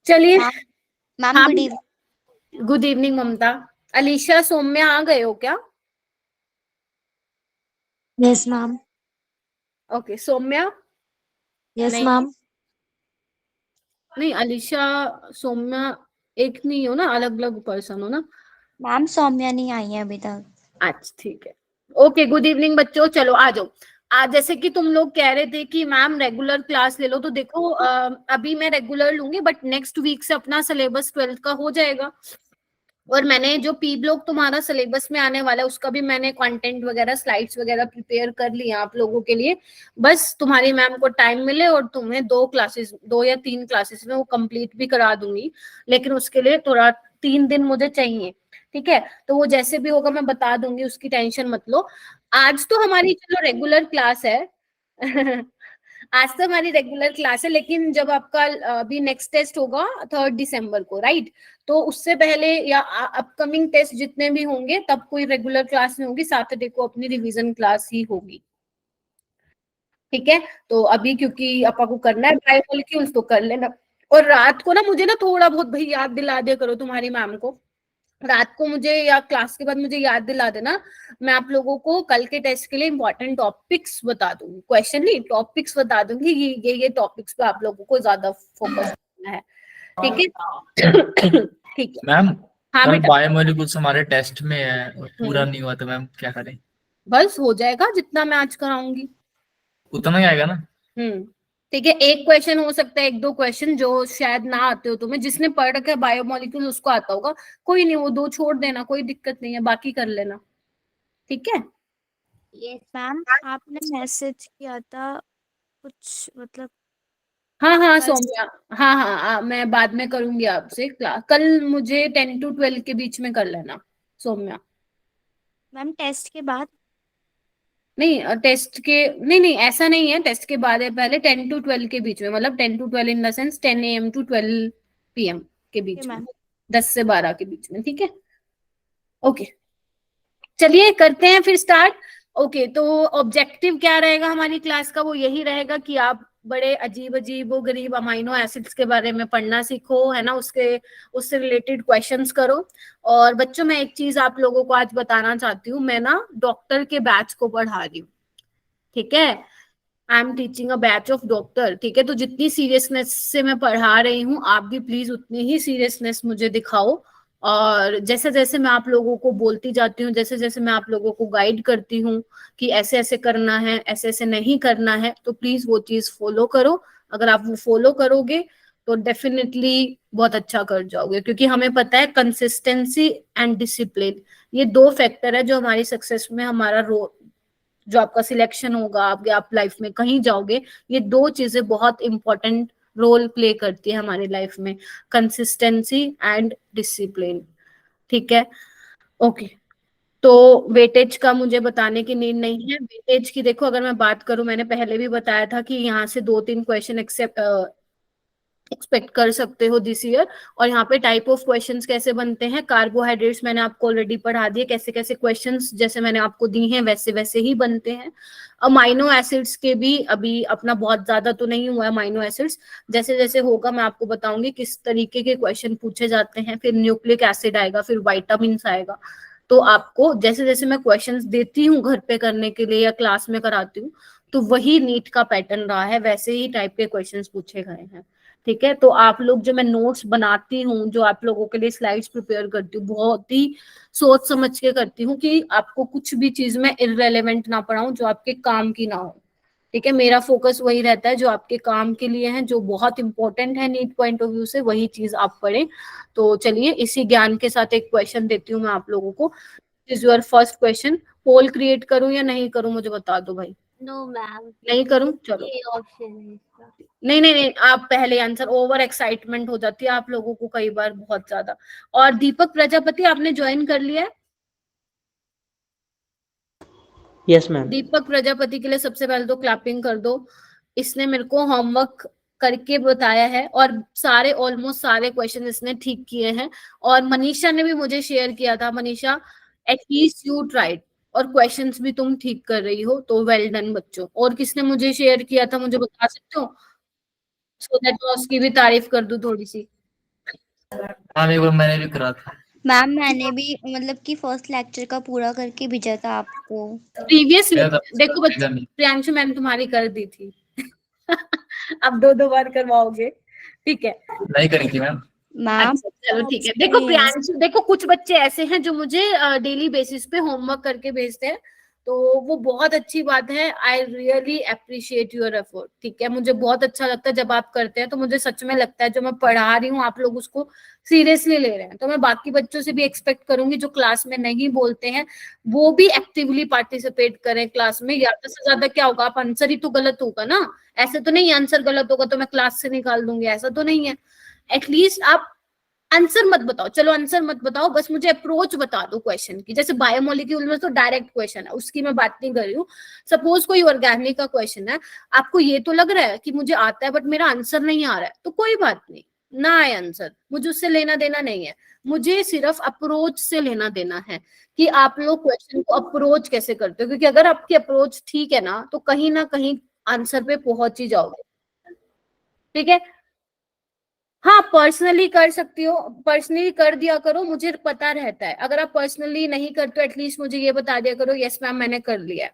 चलिए। Ma'am ma'am हाँ, good evening. Good evening Mamta. Alisha, Saumya आ गए हो क्या? Yes ma'am. Okay, Saumya. Yes नहीं, मैम। नहीं अलीशा, सौम्या एक नहीं हो ना, अलग अलग पर्सन हो ना? मैम सौम्या नहीं आई है अभी तक। अच्छा ठीक है। ओके, गुड इवनिंग बच्चों, चलो आ जाओ। आज जैसे कि तुम लोग कह रहे थे कि मैम रेगुलर क्लास ले लो, तो देखो अभी मैं रेगुलर लूंगी, बट नेक्स्ट वीक से अपना सिलेबस 12th का हो जाएगा। और मैंने जो पी ब्लॉक तुम्हारा सिलेबस में आने वाला है, उसका भी मैंने कंटेंट वगैरह, स्लाइड्स वगैरह प्रिपेयर कर लिया आप लोगों के लिए। बस तुम्हारी मैम को टाइम मिले और तुम्हें 2 क्लासेस, 2 या 3 क्लासेस में वो कंप्लीट भी करा दूंगी, लेकिन उसके लिए थोड़ा 3 दिन मुझे चाहिए। ठीक है, तो वो जैसे भी होगा मैं बता दूंगी, उसकी टेंशन मत लो। आज तो हमारी चलो रेगुलर क्लास है। आज तो हमारी रेगुलर क्लास है, लेकिन जब आपका अभी नेक्स्ट टेस्ट होगा 3 दिसंबर को, राइट? तो उससे पहले या अपकमिंग टेस्ट जितने भी होंगे, तब कोई रेगुलर क्लास नहीं होगी, सैटरडे को अपनी रिवीजन क्लास ही होगी। ठीक है, तो अभी क्योंकि अपा को करना है बायोमोलिक्यूल्स, तो कर लेना। और रात को ना मुझे ना थोड़ा बहुत भाई याद दिला दिया करो तुम्हारी मैम को। रात को मुझे या क्लास के बाद मुझे याद दिला देना। मैं आप लोगों को कल के टेस्ट के लिए इंपॉर्टेंट टॉपिक्स बता दूंगी, क्वेश्चन नहीं टॉपिक्स बता दूंगी। ये टॉपिक्स पे आप लोगों को ज्यादा फोकस करना है। ठीक है। ठीक है। मैम, हाँ कल बेटा। बायोमोलिक्यूल्स हमारे टेस्ट में है और पूरा हम्म, नहीं हुआ तो मैम क्या करें? बस हो जाएगा जितना मैं आज कराऊंगी। उतना ही आएगा ना? ठीक है, एक क्वेश्चन हो सकता है, 1-2 क्वेश्चन जो शायद ना आते हो तुम्हें, जिसने पढ़ रखा है बायोमोलिक्यूल उसको आता होगा। कोई नहीं, वो 2 छोड़ देना, कोई दिक्कत नहीं है, बाकी कर लेना। ठीक है। यस मैम, आपने मैसेज किया था कुछ मतलब हाँ हाँ कल। सौम्या। हाँ हाँ मैं बाद में करूंगी आपसे क्लास, कल मुझे 10 to 12 के बीच में कर लेना, सौम्या। मैम टेस्ट के बाद। नहीं टेस्ट के, नहीं नहीं ऐसा नहीं है, टेस्ट के बाद है, पहले 10 to 12 के बीच में, मतलब 10 to 12 in the sense 10 AM to 12 PM के ओके बीच में। मैम। 10 से 12 के बीच में, ठीक है। ओके, चलिए करते हैं फिर स्टार्ट। ओके, तो ऑब्जेक्टिव क्या रहेगा हमारी क्लास का? वो यही रहेगा कि आप बड़े अजीब अजीब वो गरीब अमाइनो एसिड्स के बारे में पढ़ना सीखो, है ना, उसके उससे रिलेटेड क्वेश्चंस करो। और बच्चों, मैं एक चीज आप लोगों को आज बताना चाहती हूँ, मैं ना डॉक्टर के बैच को पढ़ा रही हूँ। ठीक है, I am teaching a batch of doctor. ठीक है, तो जितनी सीरियसनेस से मैं पढ़ा रही हूँ, आप भी प्लीज उतनी ही सीरियसनेस मुझे दिखाओ। और जैसे जैसे मैं आप लोगों को बोलती जाती हूँ, जैसे जैसे मैं आप लोगों को गाइड करती हूँ कि ऐसे ऐसे करना है, ऐसे ऐसे नहीं करना है, तो प्लीज वो चीज फॉलो करो। अगर आप वो फॉलो करोगे तो डेफिनेटली बहुत अच्छा कर जाओगे, क्योंकि हमें पता है कंसिस्टेंसी एंड डिसिप्लिन, ये 2 फैक्टर है जो हमारी सक्सेस में, हमारा रोल, जो आपका सिलेक्शन होगा, आप लाइफ में कहीं जाओगे, ये 2 चीजें बहुत इंपॉर्टेंट रोल प्ले करती है हमारी लाइफ में, कंसिस्टेंसी एंड डिसिप्लिन। ठीक है। ओके, तो वेटेज का मुझे बताने की नीड नहीं है। वेटेज की देखो, अगर मैं बात करूं, मैंने पहले भी बताया था कि यहाँ से 2-3 क्वेश्चन एक्सपेक्ट कर सकते हो दिस ईयर। और यहाँ पे टाइप ऑफ क्वेश्चंस कैसे बनते हैं, कार्बोहाइड्रेट्स मैंने आपको ऑलरेडी पढ़ा दिए, कैसे कैसे क्वेश्चंस जैसे मैंने आपको दी हैं वैसे वैसे ही बनते हैं। अमाइनो एसिड्स के भी अभी अपना बहुत ज्यादा तो नहीं हुआ है अमाइनो एसिड्स, जैसे जैसे होगा मैं आपको बताऊंगी किस तरीके के क्वेश्चन पूछे जाते हैं। फिर न्यूक्लिक एसिड आएगा, फिर वाइटामिन आएगा। तो आपको जैसे जैसे मैं क्वेश्चंस देती हूँ घर पे करने के लिए या क्लास में कराती हूँ, तो वही नीट का पैटर्न रहा है, वैसे ही टाइप के क्वेश्चंस पूछे गए हैं। ठीक है, तो आप लोग, जो मैं नोट्स बनाती हूँ, जो आप लोगों के लिए स्लाइड्स प्रिपेयर करती हूँ, बहुत ही सोच समझ के करती हूँ कि आपको कुछ भी चीज में इररेलेवेंट ना पढ़ाऊं जो आपके काम की ना हो। ठीक है, मेरा फोकस वही रहता है, जो आपके काम के लिए है, जो बहुत इंपॉर्टेंट है नीट पॉइंट ऑफ व्यू से, वही चीज आप पढ़ें। तो चलिए, इसी ज्ञान के साथ एक क्वेश्चन देती हूँ मैं आप लोगों को। Is your first question. Poll create करूं या नहीं करूं, मुझे बता दो भाई। नो मैम, नहीं करूं, चलो। ये ऑप्शन है इसका। नहीं नहीं नहीं, आप पहले आंसर, ओवर एक्साइटमेंट हो जाती है आप लोगों को कई बार बहुत ज्यादा। और दीपक प्रजापति, आपने ज्वाइन कर लिया है? Yes ma'am. दीपक प्रजापति के लिए सबसे पहले तो क्लैपिंग कर दो। इसने मेरे को होमवर्क करके बताया है, और सारे, ऑलमोस्ट सारे क्वेश्चन इसने ठीक किए हैं। और मनीषा ने भी मुझे शेयर किया था, मनीषा एटलीस्ट यू ट्राइड, और क्वेश्चंस भी तुम ठीक कर रही हो, तो वेल डन बच्चों। और किसने मुझे शेयर किया था, मुझे बता सकते हो, सो दैट मैं उसकी भी तारीफ कर दूं थोड़ी सी? हाँ एक बार मैंने भी करा था। मैम मैंने भी मतलब कि फर्स्ट लेक्चर का पूरा करके भेजा था आपको। प्रीवियस मेरा तो देखो बच्चे, करेगा नहीं। प्रियांशु मैम तुम्हारी कर दी थी। अब दो दो बार करवाओगे, ठीक है। नहीं करी थी मैम। मैम अच्छा चलो ठीक है। देखो प्रियांशु, देखो कुछ बच्चे ऐसे हैं जो मुझे डेली बेसिस पे होमवर्क करके भेजते हैं, तो वो बहुत अच्छी बात है। I really appreciate your effort, ठीक है। मुझे बहुत अच्छा लगता है जब आप करते हैं, तो मुझे सच में लगता है जो मैं पढ़ा रही हूँ आप लोग उसको सीरियसली ले रहे हैं। तो मैं बाकी बच्चों से भी एक्सपेक्ट करूंगी जो क्लास में नहीं बोलते हैं वो भी एक्टिवली पार्टिसिपेट करें क्लास में। ज्यादा से ज्यादा क्या होगा, आप आंसर ही तो गलत होगा ना, ऐसे तो नहीं आंसर गलत होगा तो मैं क्लास से निकाल दूंगी, ऐसा तो नहीं है। एटलीस्ट आप आंसर मत बताओ, चलो आंसर मत बताओ, बस मुझे अप्रोच बता दो क्वेश्चन की। जैसे बायोमोलिक्यूल में तो डायरेक्ट क्वेश्चन है, उसकी मैं बात नहीं कर रही हूँ। सपोज कोई ऑर्गेनिक का क्वेश्चन है, आपको ये तो लग रहा है कि मुझे आता है बट मेरा आंसर नहीं आ रहा है, तो कोई बात नहीं, ना आए आंसर, मुझे उससे लेना देना नहीं है। मुझे सिर्फ अप्रोच से लेना देना है कि आप लोग क्वेश्चन को अप्रोच कैसे करते हो, क्योंकि अगर आपकी अप्रोच ठीक है ना तो कहीं ना कहीं आंसर पे पहुंच ही जाओगे, ठीक है। हाँ पर्सनली कर सकती हो, पर्सनली कर दिया करो, मुझे पता रहता है। अगर आप पर्सनली नहीं करते हो एटलीस्ट मुझे ये बता दिया करो, यस मैम मैंने कर लिया है।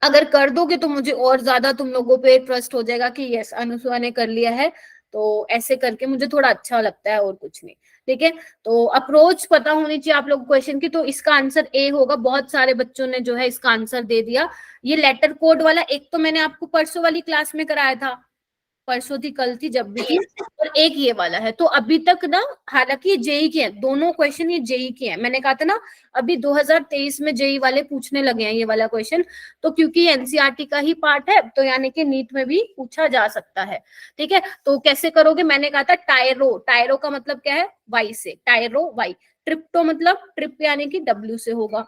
अगर कर दोगे तो मुझे और ज्यादा तुम लोगों पे ट्रस्ट हो जाएगा कि यस अनुसुआ ने कर लिया है, तो ऐसे करके मुझे थोड़ा अच्छा लगता है और कुछ नहीं, ठीक है। तो अप्रोच पता होनी चाहिए आप लोग क्वेश्चन की। तो इसका आंसर ए होगा। बहुत सारे बच्चों ने जो है इसका आंसर दे दिया। ये लेटर कोड वाला एक तो मैंने आपको परसों वाली क्लास में कराया था, परसों थी कल थी जब भी थी, और एक ये वाला है। तो अभी तक ना, हालांकि ये जेई के हैं दोनों क्वेश्चन, ये जेई के हैं। मैंने कहा था ना अभी 2023 में जेई वाले पूछने लगे हैं ये वाला क्वेश्चन, तो क्योंकि एनसीईआरटी का ही पार्ट है तो यानी कि नीट में भी पूछा जा सकता है, ठीक है। तो कैसे करोगे, मैंने कहा था टायरो, टायरो का मतलब क्या है, वाई से, टायरो वाई। ट्रिप्टो मतलब ट्रिप यानी कि डब्ल्यू से होगा,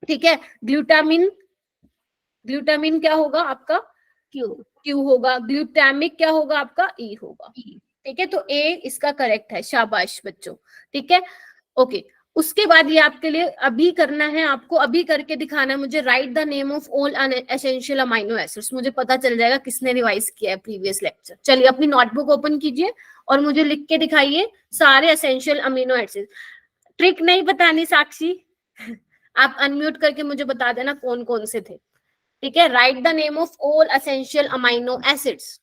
ठीक है। ग्लूटामिन, ग्लूटामिन क्या होगा आपका, क्यू होगा। ग्लूटामिक क्या होगा आपका, ई होगा, ठीक है। तो ए इसका करेक्ट है, शाबाश बच्चों, ठीक है। ओके, उसके बाद ये आपके लिए अभी करना है, आपको अभी करके दिखाना है मुझे। Right the name of all essential amino acids. मुझे पता चल जाएगा किसने रिवाइज किया है प्रीवियस लेक्चर। चलिए अपनी नोटबुक ओपन कीजिए और मुझे लिख के दिखाइए सारे एसेंशियल अमीनो एसिड। ट्रिक नहीं बतानी साक्षी, आप अनम्यूट करके मुझे बता देना कौन कौन से थे, ठीक है। Right the name of all essential amino acids.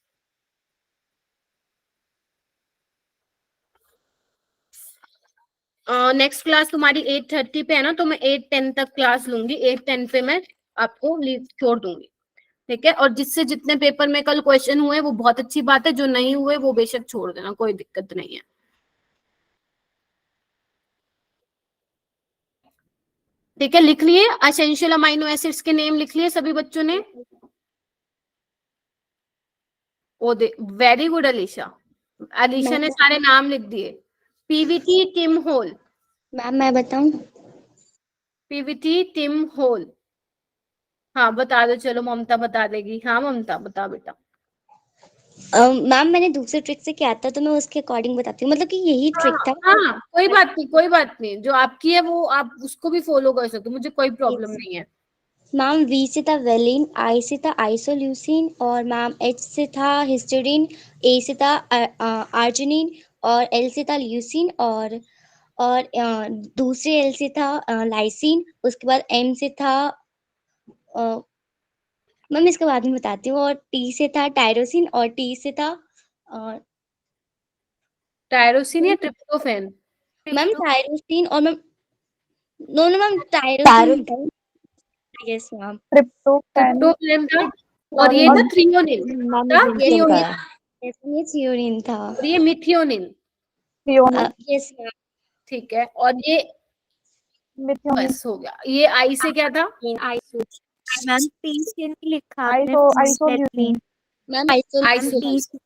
Next class तुम्हारी 8:30 पे है ना, तो मैं 8:10 तक क्लास लूंगी। 8:10 पे मैं आपको लीव छोड़ दूंगी, ठीक है। और जिससे जितने पेपर में कल क्वेश्चन हुए वो बहुत अच्छी बात है, जो नहीं हुए वो बेशक छोड़ देना, कोई दिक्कत नहीं है, ठीक है। लिख लिए एसेंशियल अमाइनो एसिड्स के नेम, लिख लिए सभी बच्चों ने। ओ दे, वेरी गुड अलीशा, अलीशा ने सारे नाम लिख दिए। पीवीटी टिम होल, मैम मैं बताऊं, पीवीटी टिम होल, हाँ बता दो, चलो ममता बता देगी। हाँ ममता बता बेटा। मैम मैंने दूसरे ट्रिक से किया था तो मैं उसके अकॉर्डिंग बताती हूँ, मतलब कि यही ट्रिक था। हाँ कोई बात नहीं, कोई बात नहीं, जो आपकी है वो आप उसको भी फॉलो कर सकते हो, मुझे कोई प्रॉब्लम नहीं है। मैम वी से था वेलिन, आई से था आइसोल्यूसिन, और मैम एच से था हिस्टडीन, ए से था आर्जिनिन, और एल से था ल्यूसिन, और दूसरे एल से था लाइसिन। उसके बाद एम से था मैम इसके बाद में बताती हूँ, और टी से था टायरोसिन, और टी से था टायरोसिन या ट्रिप्टोफैन, मैम टायरोसिन, और ma'am no no ma'am tyrosine, yes ma'am tryptophan था, और ये था थ्रियोनिन, था थ्रियोनिन, ये थ्रियोनिन था, और ये मिथियोनिन, यस मैम। ठीक है। और ये बस हो गया। ये आई से क्या था, मैम पी से नहीं लिखा आपने, मैम आइसोल्यूसिन,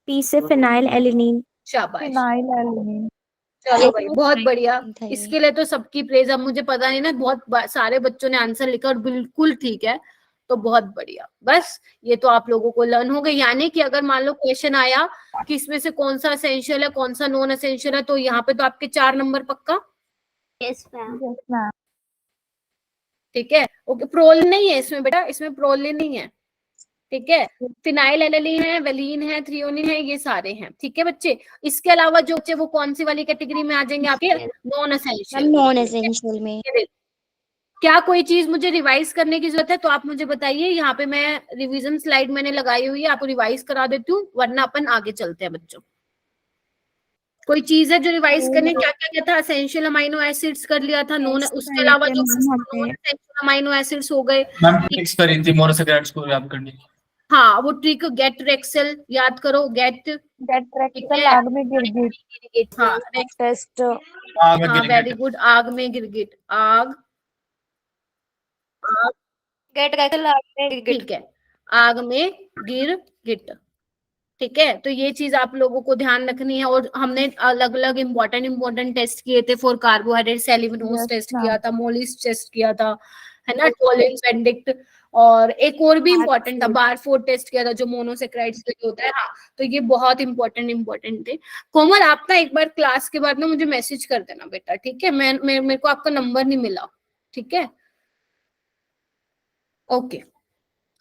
पी से फिनाइल एलिनीन। शाबाश, चलो भाई बहुत बढ़िया। था ये। इसके लिए तो सबकी प्रेज। अब मुझे पता नहीं ना, बहुत सारे बच्चों ने आंसर लिखा और बिल्कुल ठीक है, तो बहुत बढ़िया। बस ये तो आप लोगों को लर्न हो गई, यानी कि अगर मान लो क्वेश्चन आया कि इसमें से कौन सा एसेंशियल है कौन सा नॉन एसेंशियल है, तो यहाँ पे तो आपके 4 नंबर पक्का, यस मैम। ठीक है। ओके, प्रोलिन नहीं है इसमें बेटा, इसमें प्रोलिन नहीं है, ठीक है, फिनाइल एलानीन है, वेलिन है, थ्रियोनिन है, ये सारे हैं। ठीक है बच्चे, इसके अलावा जो बच्चे वो कौन सी वाली कैटेगरी में आ जाएंगे आपके, non ma'am essential. Non essential में। क्या कोई चीज मुझे रिवाइज करने की जरूरत है तो आप मुझे बताइए, यहाँ पे मैं रिवीजन स्लाइड मैंने लगाई हुई है, आपको रिवाइज करा देती हूँ, वरना अपन आगे चलते हैं बच्चों। कोई चीज है जो रिवाइज करने, क्या क्या किया था, एसेंशियल अमाइनो एसिड्स कर लिया था, नॉन, उसके अलावा जो नॉन एसेंशियल अमाइनो एसिड्स हो गए। मैम ट्रिक्स करी थी मोनोसैकराइड्स को याद करने की। हाँ, वो ट्रिक गेट रेक्सेल याद करो, गेट आग में गिरगिट हाँ टेस्ट। आग में हाँ, गिरगिट। वेरी गुड, आग में गिरगिट, आग आग, गेट रेक्सेल आग में गिरगिट। ठीक है, आग में गिरगिट। ठीक है, तो ये चीज आप लोगों को ध्यान रखनी है। और हमने अलग अलग इंपॉर्टेंट टेस्ट किए थे फॉर कार्बोहाइड्रेट, सेलिवनोस टेस्ट किया था, मोलिस टेस्ट किया था, है ना, टोलेंस बेंडिक्ट, और एक और भी इंपॉर्टेंट था, बारफोर्ड टेस्ट किया था जो मोनोसेक्राइड्स के लिए होता है। हाँ, तो ये बहुत इंपॉर्टेंट थे। कोमल, आप ना एक बार क्लास के बाद में मुझे मैसेज कर देना बेटा, ठीक है, मेरे को आपका नंबर नहीं मिला, ठीक है, ओके,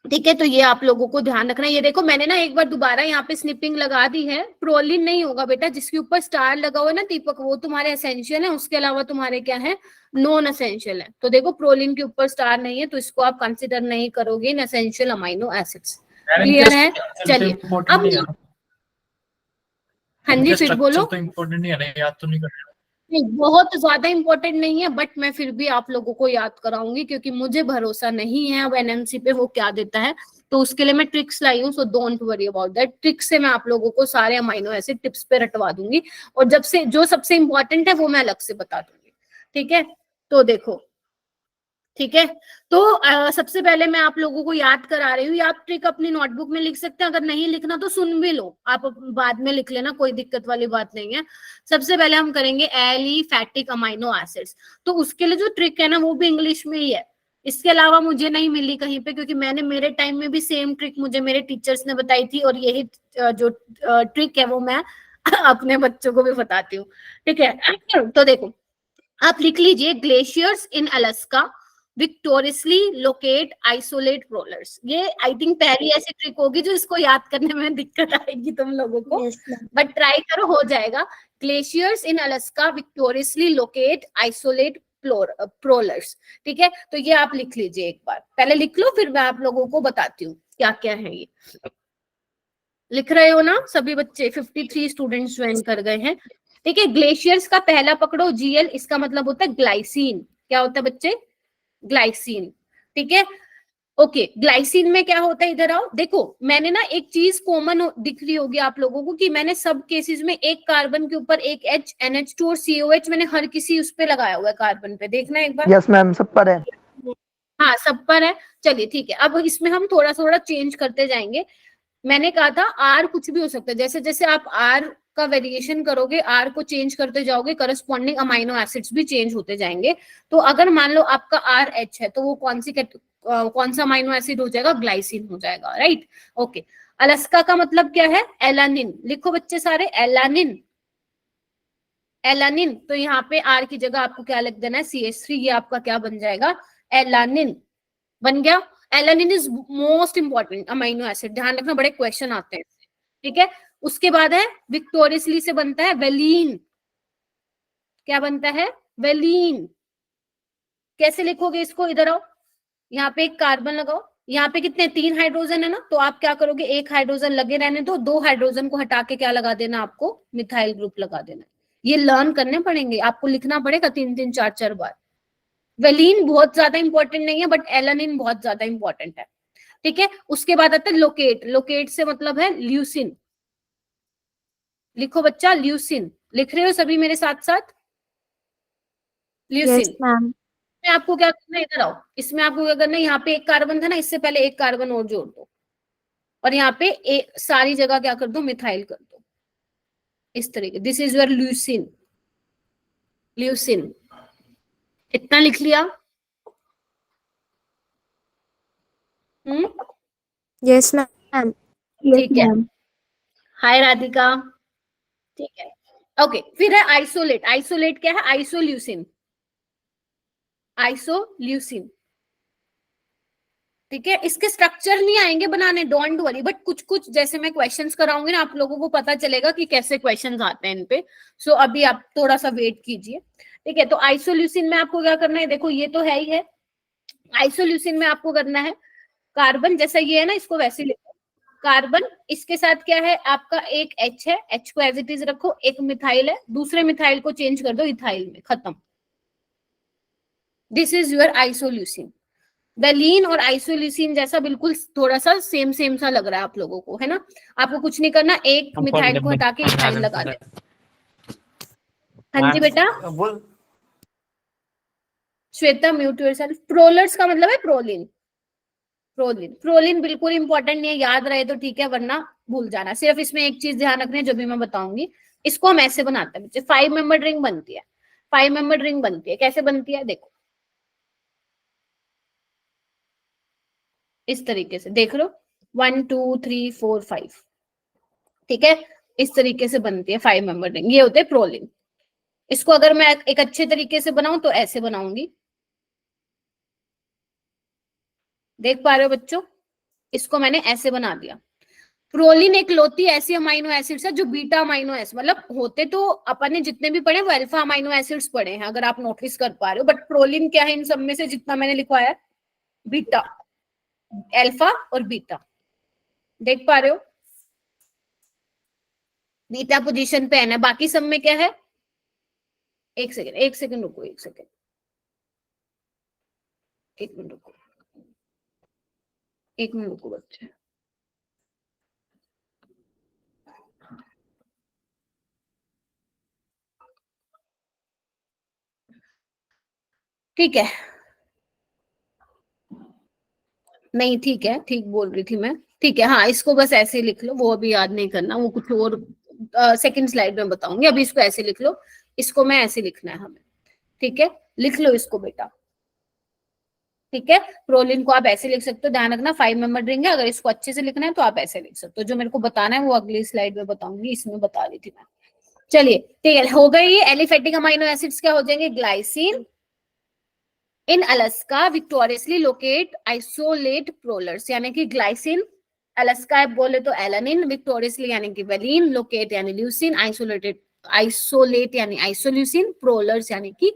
ठीक है। तो ये आप लोगों को ध्यान रखना है। ये देखो मैंने ना एक बार दोबारा यहाँ पे स्निपिंग लगा दी है, प्रोलिन नहीं होगा बेटा, जिसके ऊपर स्टार लगा हुआ है ना दीपक, वो तुम्हारे एसेंशियल है, उसके अलावा तुम्हारे क्या है, नॉन एसेंशियल है। तो देखो प्रोलिन के ऊपर स्टार नहीं है, तो इसको आप कंसिडर नहीं करोगे इन एसेंशियल अमाइनो एसिड्स। क्लियर है? चलिए अब, हाँ जी फिर बोलो। तो इम्पोर्टेंट नहीं है ना, याद तो नहीं करना। नहीं, बहुत ज्यादा इंपॉर्टेंट नहीं है, बट मैं फिर भी आप लोगों को याद कराऊंगी, क्योंकि मुझे भरोसा नहीं है अब एनएमसी पे वो क्या देता है, तो उसके लिए मैं ट्रिक्स लाई हूँ। So don't worry about that, tricks से मैं आप लोगों को सारे अमाइनो एसिड टिप्स पे रटवा दूंगी, और जब से जो सबसे इंपॉर्टेंट है वो मैं अलग से बता दूंगी। ठीक है, तो देखो, ठीक है, तो सबसे पहले मैं आप लोगों को याद करा रही हूँ। आप ट्रिक अपनी नोटबुक में लिख सकते हैं, अगर नहीं लिखना तो सुन भी लो, आप बाद में लिख लेना, कोई दिक्कत वाली बात नहीं है। सबसे पहले हम करेंगे एलिफैटिक अमाइनो एसिड्स, तो उसके लिए जो ट्रिक है ना वो भी इंग्लिश में ही है, इसके अलावा मुझे नहीं मिली कहीं पे, क्योंकि मैंने मेरे टाइम में भी सेम ट्रिक मुझे मेरे टीचर्स ने बताई थी, और यही जो ट्रिक है वो मैं अपने बच्चों को भी बताती हूँ। ठीक है, तो देखो आप लिख लीजिए, ग्लेशियर्स इन अलास्का विक्टोरियसली लोकेट आइसोलेट रोलर्स। ये आई थिंक पहली ऐसी ट्रिक होगी जो इसको याद करने में दिक्कत आएगी तुम लोगों को, बट ट्राई करो, हो जाएगा। ग्लेशियर्स इन अलास्का विक्टोरियसली लोकेट आइसोलेट प्रोलर्स। ठीक है, तो ये आप लिख लीजिए, एक बार पहले लिख लो, फिर मैं आप लोगों को बताती हूँ क्या क्या है ये। लिख रहे हो ना सभी बच्चे? 53 स्टूडेंट्स ज्वाइन कर गए हैं। ठीक है, ग्लेशियर्स का पहला पकड़ो, जीएल, इसका मतलब होता है ग्लाइसिन। क्या होता है बच्चे? ग्लाइसिन। ठीक है, ओके, ग्लाइसिन में क्या होता है, इधर आओ, देखो मैंने ना एक चीज कॉमन दिख रही होगी आप लोगों को, कि मैंने सब केसेस में एक कार्बन के ऊपर एक H, NH2 और COH मैंने हर किसी उस पे लगाया हुआ है, कार्बन पे, देखना एक बार। यस मैम, सब पर है। हाँ सब पर है, चलिए ठीक है। अब इसमें हम थोड़ा थोड़ा चेंज करते जाएंगे। मैंने कहा था आर कुछ भी हो सकता है, जैसे जैसे आप आर का वेरिएशन करोगे, आर को चेंज करते जाओगे, करस्पॉन्डिंग अमाइनो एसिड्स भी चेंज होते जाएंगे। तो अगर मान लो आपका आर एच है, तो वो कौन सा अमाइनो एसिड हो जाएगा? ग्लाइसिन हो जाएगा, राइट। ओके, अलास्का का मतलब क्या है? एलानिन। लिखो बच्चे सारे, एलानिन। एलानिन, तो यहाँ पे आर की जगह आपको क्या लिख देना है? CH3, ये आपका क्या बन जाएगा? एलानिन बन गया। Alanine is most important amino acid, ध्यान रखना, बड़े क्वेश्चन आते हैं। ठीक है, उसके बाद है विक्टोरियसली से बनता है वेलिन। क्या बनता है? वेलिन। कैसे लिखोगे इसको? इधर आओ, यहाँ पे एक कार्बन लगाओ, यहाँ पे कितने? 3 हाइड्रोजन है ना, तो आप क्या करोगे, एक हाइड्रोजन लगे रहने दो, 2 हाइड्रोजन को हटा के क्या लगा देना आपको? मिथाइल ग्रुप लगा देना। ये लर्न करने पड़ेंगे आपको, लिखना पड़ेगा 3 4 बार। वेलिन बहुत ज्यादा इंपॉर्टेंट नहीं है, बट एलानिन बहुत ज्यादा इंपॉर्टेंट है। ठीक है, उसके बाद आता है लोकेट। लोकेट से मतलब है ल्यूसिन। लिखो बच्चा, ल्यूसिन। लिख रहे हो सभी मेरे साथ साथ? ल्यूसिन। में आपको क्या करना है, इधर आओ, इसमें आपको क्या करना है, यहाँ पे एक कार्बन था ना, इससे पहले एक कार्बन और जोड़ दो, और यहाँ पे सारी जगह क्या कर दो? मिथाइल कर दो, इस तरीके। This is your leucine. Leucine, इतना लिख लिया? Yes ma'am. ठीक है, हाय राधिका। ठीक है, ओके, फिर है आइसोलेट। आइसोलेट क्या है? आइसोल्यूसिन। आइसोल्यूसिन, ठीक है, इसके स्ट्रक्चर नहीं आएंगे बनाने, डोंट वरी, बट कुछ कुछ जैसे मैं क्वेश्चंस कराऊंगी ना, आप लोगों को पता चलेगा कि कैसे क्वेश्चंस आते हैं इन पे। सो अभी आप थोड़ा सा वेट कीजिए। ठीक है, तो आइसोल्यूसिन में आपको क्या करना है, देखो ये तो है ही है। आइसोल्यूसिन में आपको करना है कार्बन, जैसा ये है ना इसको वैसे लिखो, कार्बन, इसके साथ क्या है आपका एक H है, H को एज इट इज रखो, एक मिथाइल है, दूसरे मिथाइल को चेंज कर दो इथाइल में, खत्म। This is your isoleucine. Valine और आइसोल्यूसिन जैसा बिल्कुल थोड़ा सा सेम सेम सा लग रहा है आप लोगों को, है ना। आपको कुछ नहीं करना, एक मिथाइल को हटा के इथाइल लगा दे। हाँ जी बेटा, बोल। Shweta mute yourself. प्रोलर्स का मतलब है प्रोलिन। प्रोलिन, प्रोलिन बिल्कुल इंपॉर्टेंट नहीं है, याद रहे तो ठीक है, वरना भूल जाना। सिर्फ इसमें एक चीज ध्यान रखनी है जो भी मैं बताऊंगी, इसको हम ऐसे बनाते हैं बच्चे, 5 मेंबर रिंग बनती है। 5 मेंबर रिंग बनती है, कैसे बनती है देखो, इस तरीके से देख लो, 1 2 3 4 5, ठीक है, इस तरीके से बनती है 5 मेंबर रिंग, ये होते हैं प्रोलिन। इसको अगर मैं एक अच्छे तरीके से बनाऊं तो ऐसे बनाऊंगी, देख पा रहे हो बच्चों, इसको मैंने ऐसे बना दिया। प्रोलिन एक लौती ऐसी अमाइनो एसिड्स है जो बीटा अमाइनो एसिड, मतलब होते तो अपन ने जितने भी पढ़े वो अल्फा अमाइनो एसिड्स पढ़े हैं, अगर आप नोटिस कर पा रहे हो, बट प्रोलिन क्या है इन सब में से जितना मैंने लिखवाया है, बीटा, अल्फा और बीटा, देख पा रहे हो, बीटा पोजीशन पे है। बाकी सब में क्या है, एक सेकंड रुको, एक मिनट रुको बच्चे, ठीक है, नहीं ठीक है, ठीक बोल रही थी मैं, ठीक है, हाँ इसको बस ऐसे ही लिख लो, वो अभी याद नहीं करना, वो कुछ और सेकंड स्लाइड में बताऊंगी, अभी इसको ऐसे लिख लो, इसको मैं ऐसे लिखना है हमें, ठीक है, लिख लो इसको बेटा, ठीक है। प्रोलिन को आप ऐसे लिख सकते हो, ध्यान रखना 5 मेंबर रिंग है, अगर इसको अच्छे से लिखना है तो आप ऐसे लिख सकते हो, जो मेरे को बताना है वो अगली स्लाइड में बताऊंगी, इसमें बता रही थी मैं। चलिए ठीक है, हो गई ये एलिफेटिक अमाइनो एसिड्स क्या हो जाएंगे, ग्लाइसिन इन अलास्का विक्टोरियसली लोकेट आइसोलेट प्रोलर्स, यानी कि ग्लाइसिन, अलास्का बोले तो एलानिन, विक्टोरियसली यानी कि वेलिन, लोकेट यानी ल्यूसिन, आइसोलेटेड आइसोलेट यानी आइसोल्यूसिन, प्रोलर्स यानी कि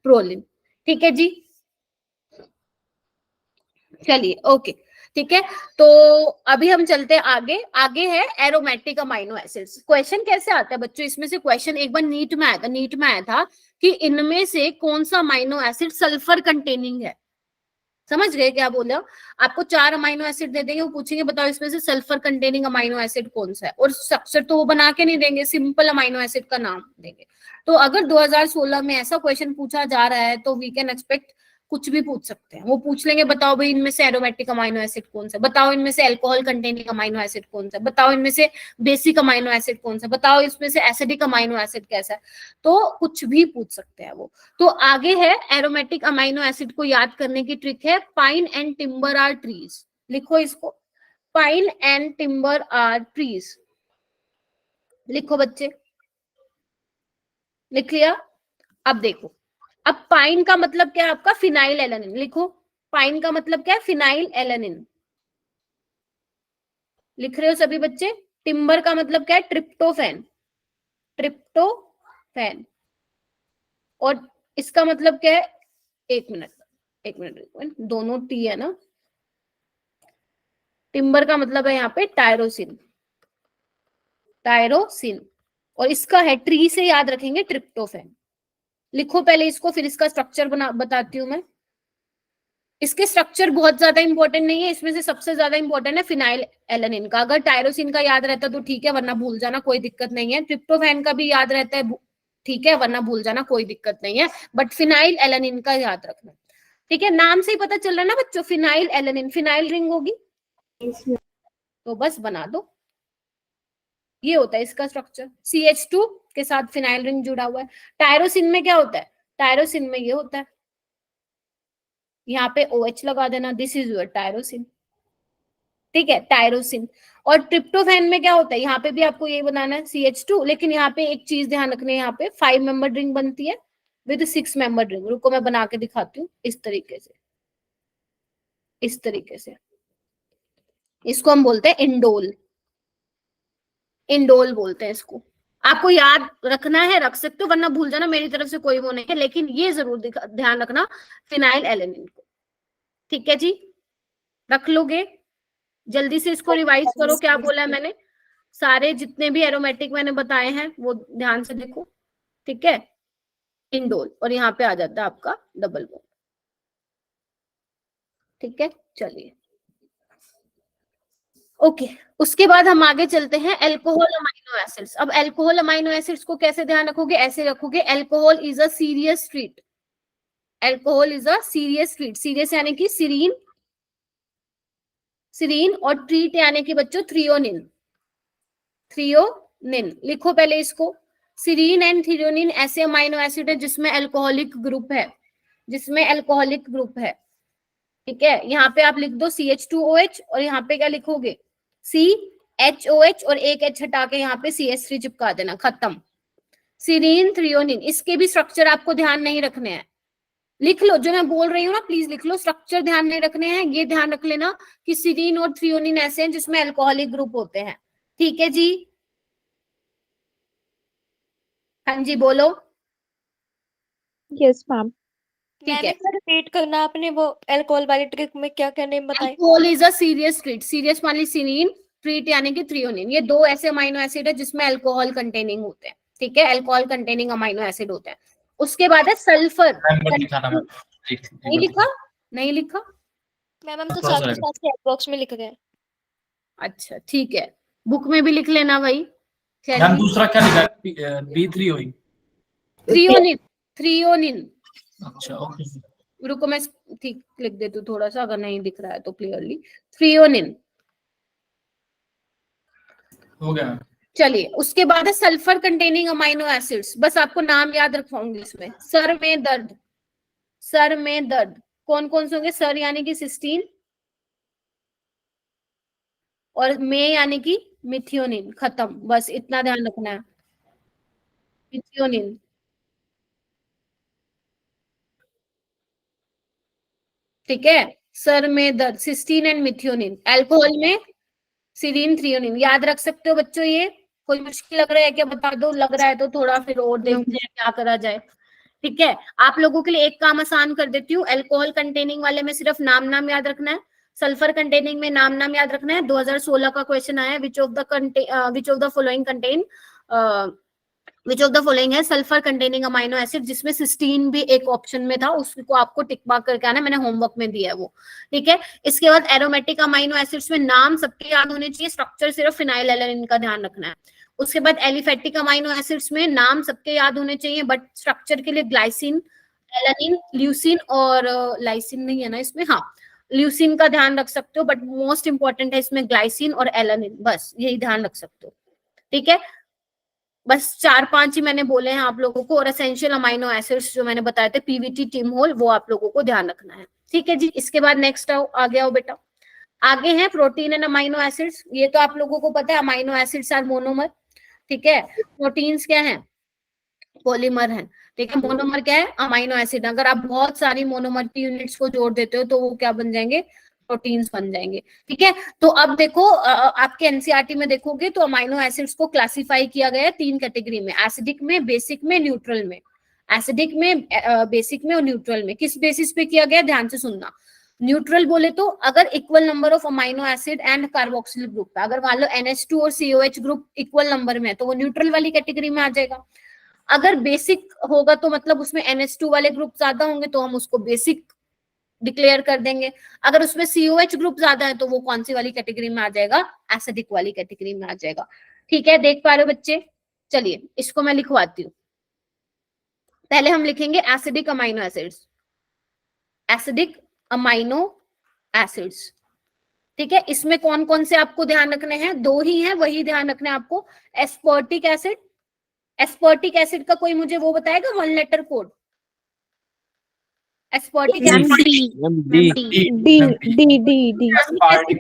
प्रोलिन, ठीक है जी। चलिए ओके, ठीक है, तो अभी हम चलते हैं आगे। आगे है एरोमेटिक अमाइनो एसिड्स। क्वेश्चन कैसे आता है बच्चों, इसमें से क्वेश्चन एक बार नीट में आया था, नीट में आया था कि इनमें से कौन सा अमाइनो एसिड सल्फर कंटेनिंग है, समझ गए क्या बोला, आपको 4 अमाइनो एसिड दे देंगे, वो पूछेंगे बताओ इसमें से सल्फर कंटेनिंग अमाइनो एसिड कौन सा है, और स्ट्रक्चर तो वो बना के नहीं देंगे, सिंपल अमाइनो एसिड का नाम देंगे। तो अगर 2016 में ऐसा क्वेश्चन पूछा जा रहा है तो वी कैन एक्सपेक्ट कुछ भी पूछ सकते हैं, वो पूछ लेंगे बताओ भाई इनमें से एरोमेटिक अमाइनो एसिड कौन सा, बताओ इनमें से अल्कोहल कंटेनिंग अमाइनो एसिड कौन सा, बताओ इनमें से बेसिक अमाइनो एसिड कौन सा, बताओ इसमें से एसिडिक अमाइनो एसिड कैसा है, तो कुछ भी पूछ सकते हैं वो। तो आगे है एरोमेटिक अमाइनो एसिड को याद करने की ट्रिक है, pine and timber are trees, लिखो इसको, pine and timber are trees, लिखो बच्चे, लिख लिया। अब देखो, अब पाइन का मतलब क्या है आपका, फिनाइल एलानिन, लिखो, पाइन का मतलब क्या है, फिनाइल एलानिन, लिख रहे हो सभी बच्चे। टिम्बर का मतलब क्या है, ट्रिप्टोफैन, ट्रिप्टोफैन, और इसका मतलब क्या है, एक मिनट, दोनों टी है ना, टिम्बर का मतलब है यहाँ पे टायरोसिन, टायरोसिन, और इसका है ट्री से याद रखेंगे ट्रिप्टोफैन, लिखो पहले इसको, फिर इसका स्ट्रक्चर बताती हूँ मैं। इसके स्ट्रक्चर बहुत ज्यादा इंपॉर्टेंट नहीं है, इसमें से सबसे ज्यादा इंपॉर्टेंट है फिनाइल एलानिन का, अगर टायरोसिन का याद रहता तो ठीक है, वरना भूल जाना, कोई दिक्कत नहीं है। ट्रिप्टोफैन का भी याद रहता है ठीक है, वरना भूल जाना, कोई दिक्कत नहीं है, बट फिनाइल एलानिन का याद रखना, ठीक है। नाम से ही पता चल रहा है ना बच्चों, फिनाइल एलानिन, फिनाइल रिंग होगी तो बस बना दो, ये होता है इसका स्ट्रक्चर, CH2 के साथ फिनाइल रिंग जुड़ा हुआ है। टायरोसिन में क्या होता है, टायरोसिन में ये होता है, यहाँ पे OH लगा देना, दिस इज योर टायरोसिन, ठीक है, टायरोसिन। और ट्रिप्टोफैन में क्या होता है, यहाँ पे भी आपको ये बनाना है CH2, लेकिन यहाँ पे एक चीज ध्यान रखनी है, यहाँ पे 5 मेंबर रिंग बनती है विद 6 मेंबर रिंग, रुको मैं बना के दिखाती हूँ, इस तरीके से, इस तरीके से, इसको हम बोलते हैं इंडोल, इंडोल बोलते हैं इसको। आपको याद रखना है, रख सकते हो, वरना भूल जाना, मेरी तरफ से कोई वो नहीं है, लेकिन ये जरूर ध्यान रखना फिनाइल एलेनिन को। ठीक है जी, रख लोगे? जल्दी से इसको रिवाइज करो, क्या बोला है मैंने, सारे जितने भी एरोमेटिक मैंने बताए हैं वो ध्यान से देखो। ठीक है, इंडोल, और यहाँ पे आ जाता है आपका डबल बॉन्ड। ठीक है, चलिए ओके। उसके बाद हम आगे चलते हैं अल्कोहल अमाइनो एसिड्स। अब अल्कोहल अमाइनो एसिड्स को कैसे ध्यान रखोगे, ऐसे रखोगे, alcohol is a serious treat, alcohol is a serious treat, serious यानी कि सीरीन, सीरीन, और ट्रीट यानी कि बच्चों थ्रियोनिन, थ्रियोनिन लिखो पहले इसको। सीरीन एंड थ्रियोनिन ऐसे अमाइनो एसिड है जिसमें अल्कोहलिक ग्रुप है, जिसमें अल्कोहलिक ग्रुप है। ठीक है, यहाँ पे आप लिख दो CH2OH, और यहाँ पे क्या लिखोगे, CHOH, और एक H हटा के यहाँ पे CH3 चिपका देना, खत्म। सीरीन थ्रियोनिन, इसके भी स्ट्रक्चर आपको ध्यान नहीं रखने हैं, लिख लो जो मैं बोल रही हूँ ना, प्लीज लिख लो, स्ट्रक्चर ध्यान नहीं रखने हैं। ये ध्यान रख लेना कि सीरीन और थ्रियोनिन ऐसे हैं जिसमें अल्कोहलिक ग्रुप होते हैं। ठीक है जी, हाँ जी बोलो। Yes ma'am. ठीक है, रिपीट करना आपने वो अल्कोहल वाली ट्रिक में क्या क्या नेम बताए? Alcohol is a serious treat, serious मान ली सीरीन, ट्रीट यानी कि थ्रियोनिन, ये दो ऐसे अमाइनो एसिड है जिसमें अल्कोहल कंटेनिंग होते हैं। ठीक है, अल्कोहल कंटेनिंग अमाइनो एसिड होते हैं। उसके बाद है सल्फर, नहीं लिखा, नहीं लिखा मैम हम तो साथ के साथ चैट बॉक्स में लिख रहे हैं। अच्छा ठीक है, बुक में भी लिख लेना भाई। मैम दूसरा क्या लिखा है, B3 थ्रियोनिन, थ्रियोनिन, अच्छा ओके, रुको मैं ठीक लिख देती हूँ थोड़ा सा, अगर नहीं दिख रहा है तो क्लियरली, थ्रियोनिन। हो गया। चलिए, उसके बाद है सल्फर कंटेनिंग अमाइनो एसिड्स, बस आपको नाम याद रखवाऊंगी इसमें। सर में दर्द, सर में दर्द कौन कौन से होंगे, सर यानी कि सिस्टीन, और में यानी कि मिथियोनिन, खत्म, बस इतना ध्यान रखना है, मिथियोनिन। ठीक है, सर में दर्द, सिस्टीन एंड मिथियोनिन। अल्कोहल में सीरीन थ्रियोनिन, याद रख सकते हो बच्चों। ये कोई मुश्किल लग रहा है क्या, बता दो, लग रहा है तो थोड़ा फिर और देखते हैं क्या करा जाए। ठीक है, आप लोगों के लिए एक काम आसान कर देती हूँ, अल्कोहल कंटेनिंग वाले में सिर्फ नाम नाम याद रखना है, सल्फर कंटेनिंग में नाम नाम याद रखना है। 2016 का क्वेश्चन आया, which of the following contain, which of the following है सल्फर कंटेनिंग अमाइनो एसिड, जिसमें सिस्टीन भी एक ऑप्शन में था, उसको आपको टिक मार्क करके आना, मैंने होमवर्क में दिया है वो। ठीक है, इसके बाद एरोमेटिक अमाइनो एसिड्स में नाम सबके याद होने चाहिए, स्ट्रक्चर सिर्फ फिनाइल एलेनिन का ध्यान रखना है। उसके बाद एलिफेटिक अमाइनो एसिड्स में नाम सबके याद होने चाहिए, बट स्ट्रक्चर के लिए ग्लाइसिन, एलेनिन, ल्यूसिन, और लाइसिन नहीं है ना इसमें, हाँ ल्यूसिन का ध्यान रख सकते हो, बट मोस्ट इंपॉर्टेंट है इसमें ग्लाइसिन और एलेनिन, बस यही ध्यान रख सकते हो। ठीक है, बस 4-5 ही मैंने बोले हैं आप लोगों को, और एसेंशियल अमाइनो एसिड्स जो मैंने बताए थे PVT, टिमोल, वो आप लोगों को ध्यान रखना है। ठीक है जी, इसके बाद नेक्स्ट आगे आओ बेटा, आगे है प्रोटीन एंड अमाइनो एसिड्स। ये तो आप लोगों को पता है, अमाइनो एसिड्स आर मोनोमर। ठीक है, प्रोटीन्स क्या है, पॉलीमर है। ठीक है, मोनोमर क्या है, अमाइनो एसिड। अगर आप बहुत सारी मोनोमर की यूनिट्स को जोड़ देते हो तो वो क्या बन जाएंगे, प्रोटीन्स बन जाएंगे। ठीक है, तो अब देखो आपके एनसीईआरटी में देखोगे तो अमाइनो एसिड्स को क्लासिफाई किया गया है 3 कैटेगरी में, एसिडिक में, बेसिक में, न्यूट्रल में। एसिडिक में, बेसिक में और न्यूट्रल में। किस बेसिस पे किया गया, ध्यान से सुनना। न्यूट्रल बोले तो अगर equal number of amino acid and carboxyl group है, अगर मान लो NH2 और COH ग्रुप इक्वल नंबर में है तो वो न्यूट्रल वाली कैटेगरी में आ जाएगा। अगर बेसिक होगा तो मतलब उसमें NH2 वाले ग्रुप ज्यादा होंगे तो हम उसको बेसिक डिक्लेयर कर देंगे। अगर उसमें COH ग्रुप ज्यादा है तो वो कौन सी वाली कैटेगरी में आ जाएगा, एसिडिक वाली कैटेगरी में आ जाएगा। ठीक है, देख पा रहे हो बच्चे? चलिए इसको मैं लिखवाती हूँ। पहले हम लिखेंगे acidic amino acids, acidic amino acids. ठीक है, इसमें कौन कौन से आपको ध्यान रखने हैं, 2 ही हैं, वही ध्यान रखने हैं आपको। एस्पर्टिक एसिड, एस्पर्टिक एसिड का कोई मुझे वो बताएगा 1 लेटर कोड? एस्पर्टिक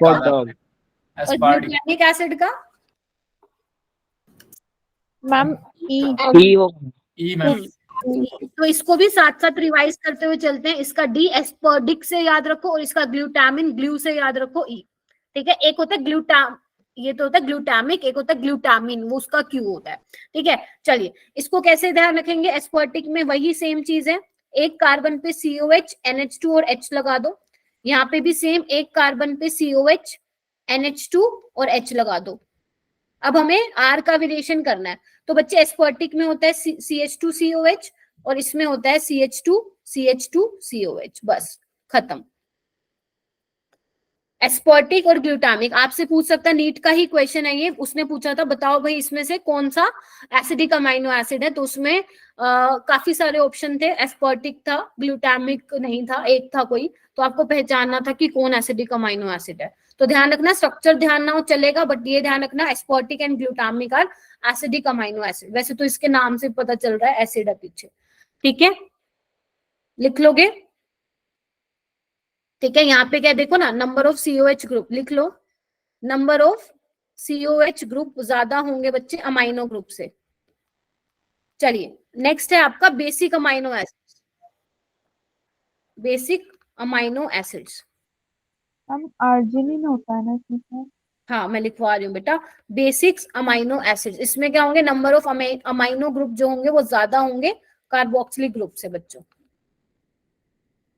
और ग्लूटामिक एसिड का मैम ई मैम तो इसको भी साथ साथ रिवाइज करते हुए चलते हैं। इसका डी एस्पर्डिक से याद रखो और इसका ग्लूटामिन ग्लू से याद रखो ई। ठीक है, एक होता है ग्लूटाम, ये तो होता है ग्लूटामिक, एक होता है ग्लूटामिन, वो उसका क्यू होता है। ठीक है, चलिए इसको कैसे ध्यान रखेंगे। एस्पर्टिक में वही सेम चीज है, एक कार्बन पे COH NH2 और H लगा दो। यहाँ पे भी सेम, एक कार्बन पे COH NH2 और H लगा दो। अब हमें R का वेरिएशन करना है। तो बच्चे एस्पर्टिक में होता है CH2COH और इसमें होता है CH2CH2COH, बस खत्म। एस्पर्टिक और ग्लूटामिक आपसे पूछ सकता है, नीट का ही क्वेश्चन है ये, उसने पूछा था बताओ भाई इसमें से कौन सा एसिडिक अमाइनो एसिड है। तो उसमें काफी सारे ऑप्शन थे, एस्पर्टिक था, ग्लूटामिक नहीं था, एक था कोई, तो आपको पहचानना था कि कौन एसिडिक अमाइनो एसिड है। तो ध्यान रखना, स्ट्रक्चर ध्यान ना हो चलेगा, बट ये ध्यान रखना aspartic and glutamic are acidic amino acid. वैसे तो इसके नाम से पता चल रहा है एसिड है पीछे। ठीक है, लिख लोगे। ठीक है, यहाँ पे क्या देखो ना, नंबर ऑफ COH ग्रुप लिख लो। नंबर ऑफ COH ग्रुप ज्यादा होंगे बच्चे अमाइनो ग्रुप से। चलिए नेक्स्ट है आपका basic amino acids. Basic amino acids हम आर्जिनिन होता है ना इसमें से? हाँ मैं लिखवा रही हूँ बेटा, बेसिक्स अमाइनो एसिड्स। इसमें क्या होंगे, नंबर ऑफ अमाइनो ग्रुप जो होंगे वो ज्यादा होंगे कार्बोक्सिलिक ग्रुप से बच्चों।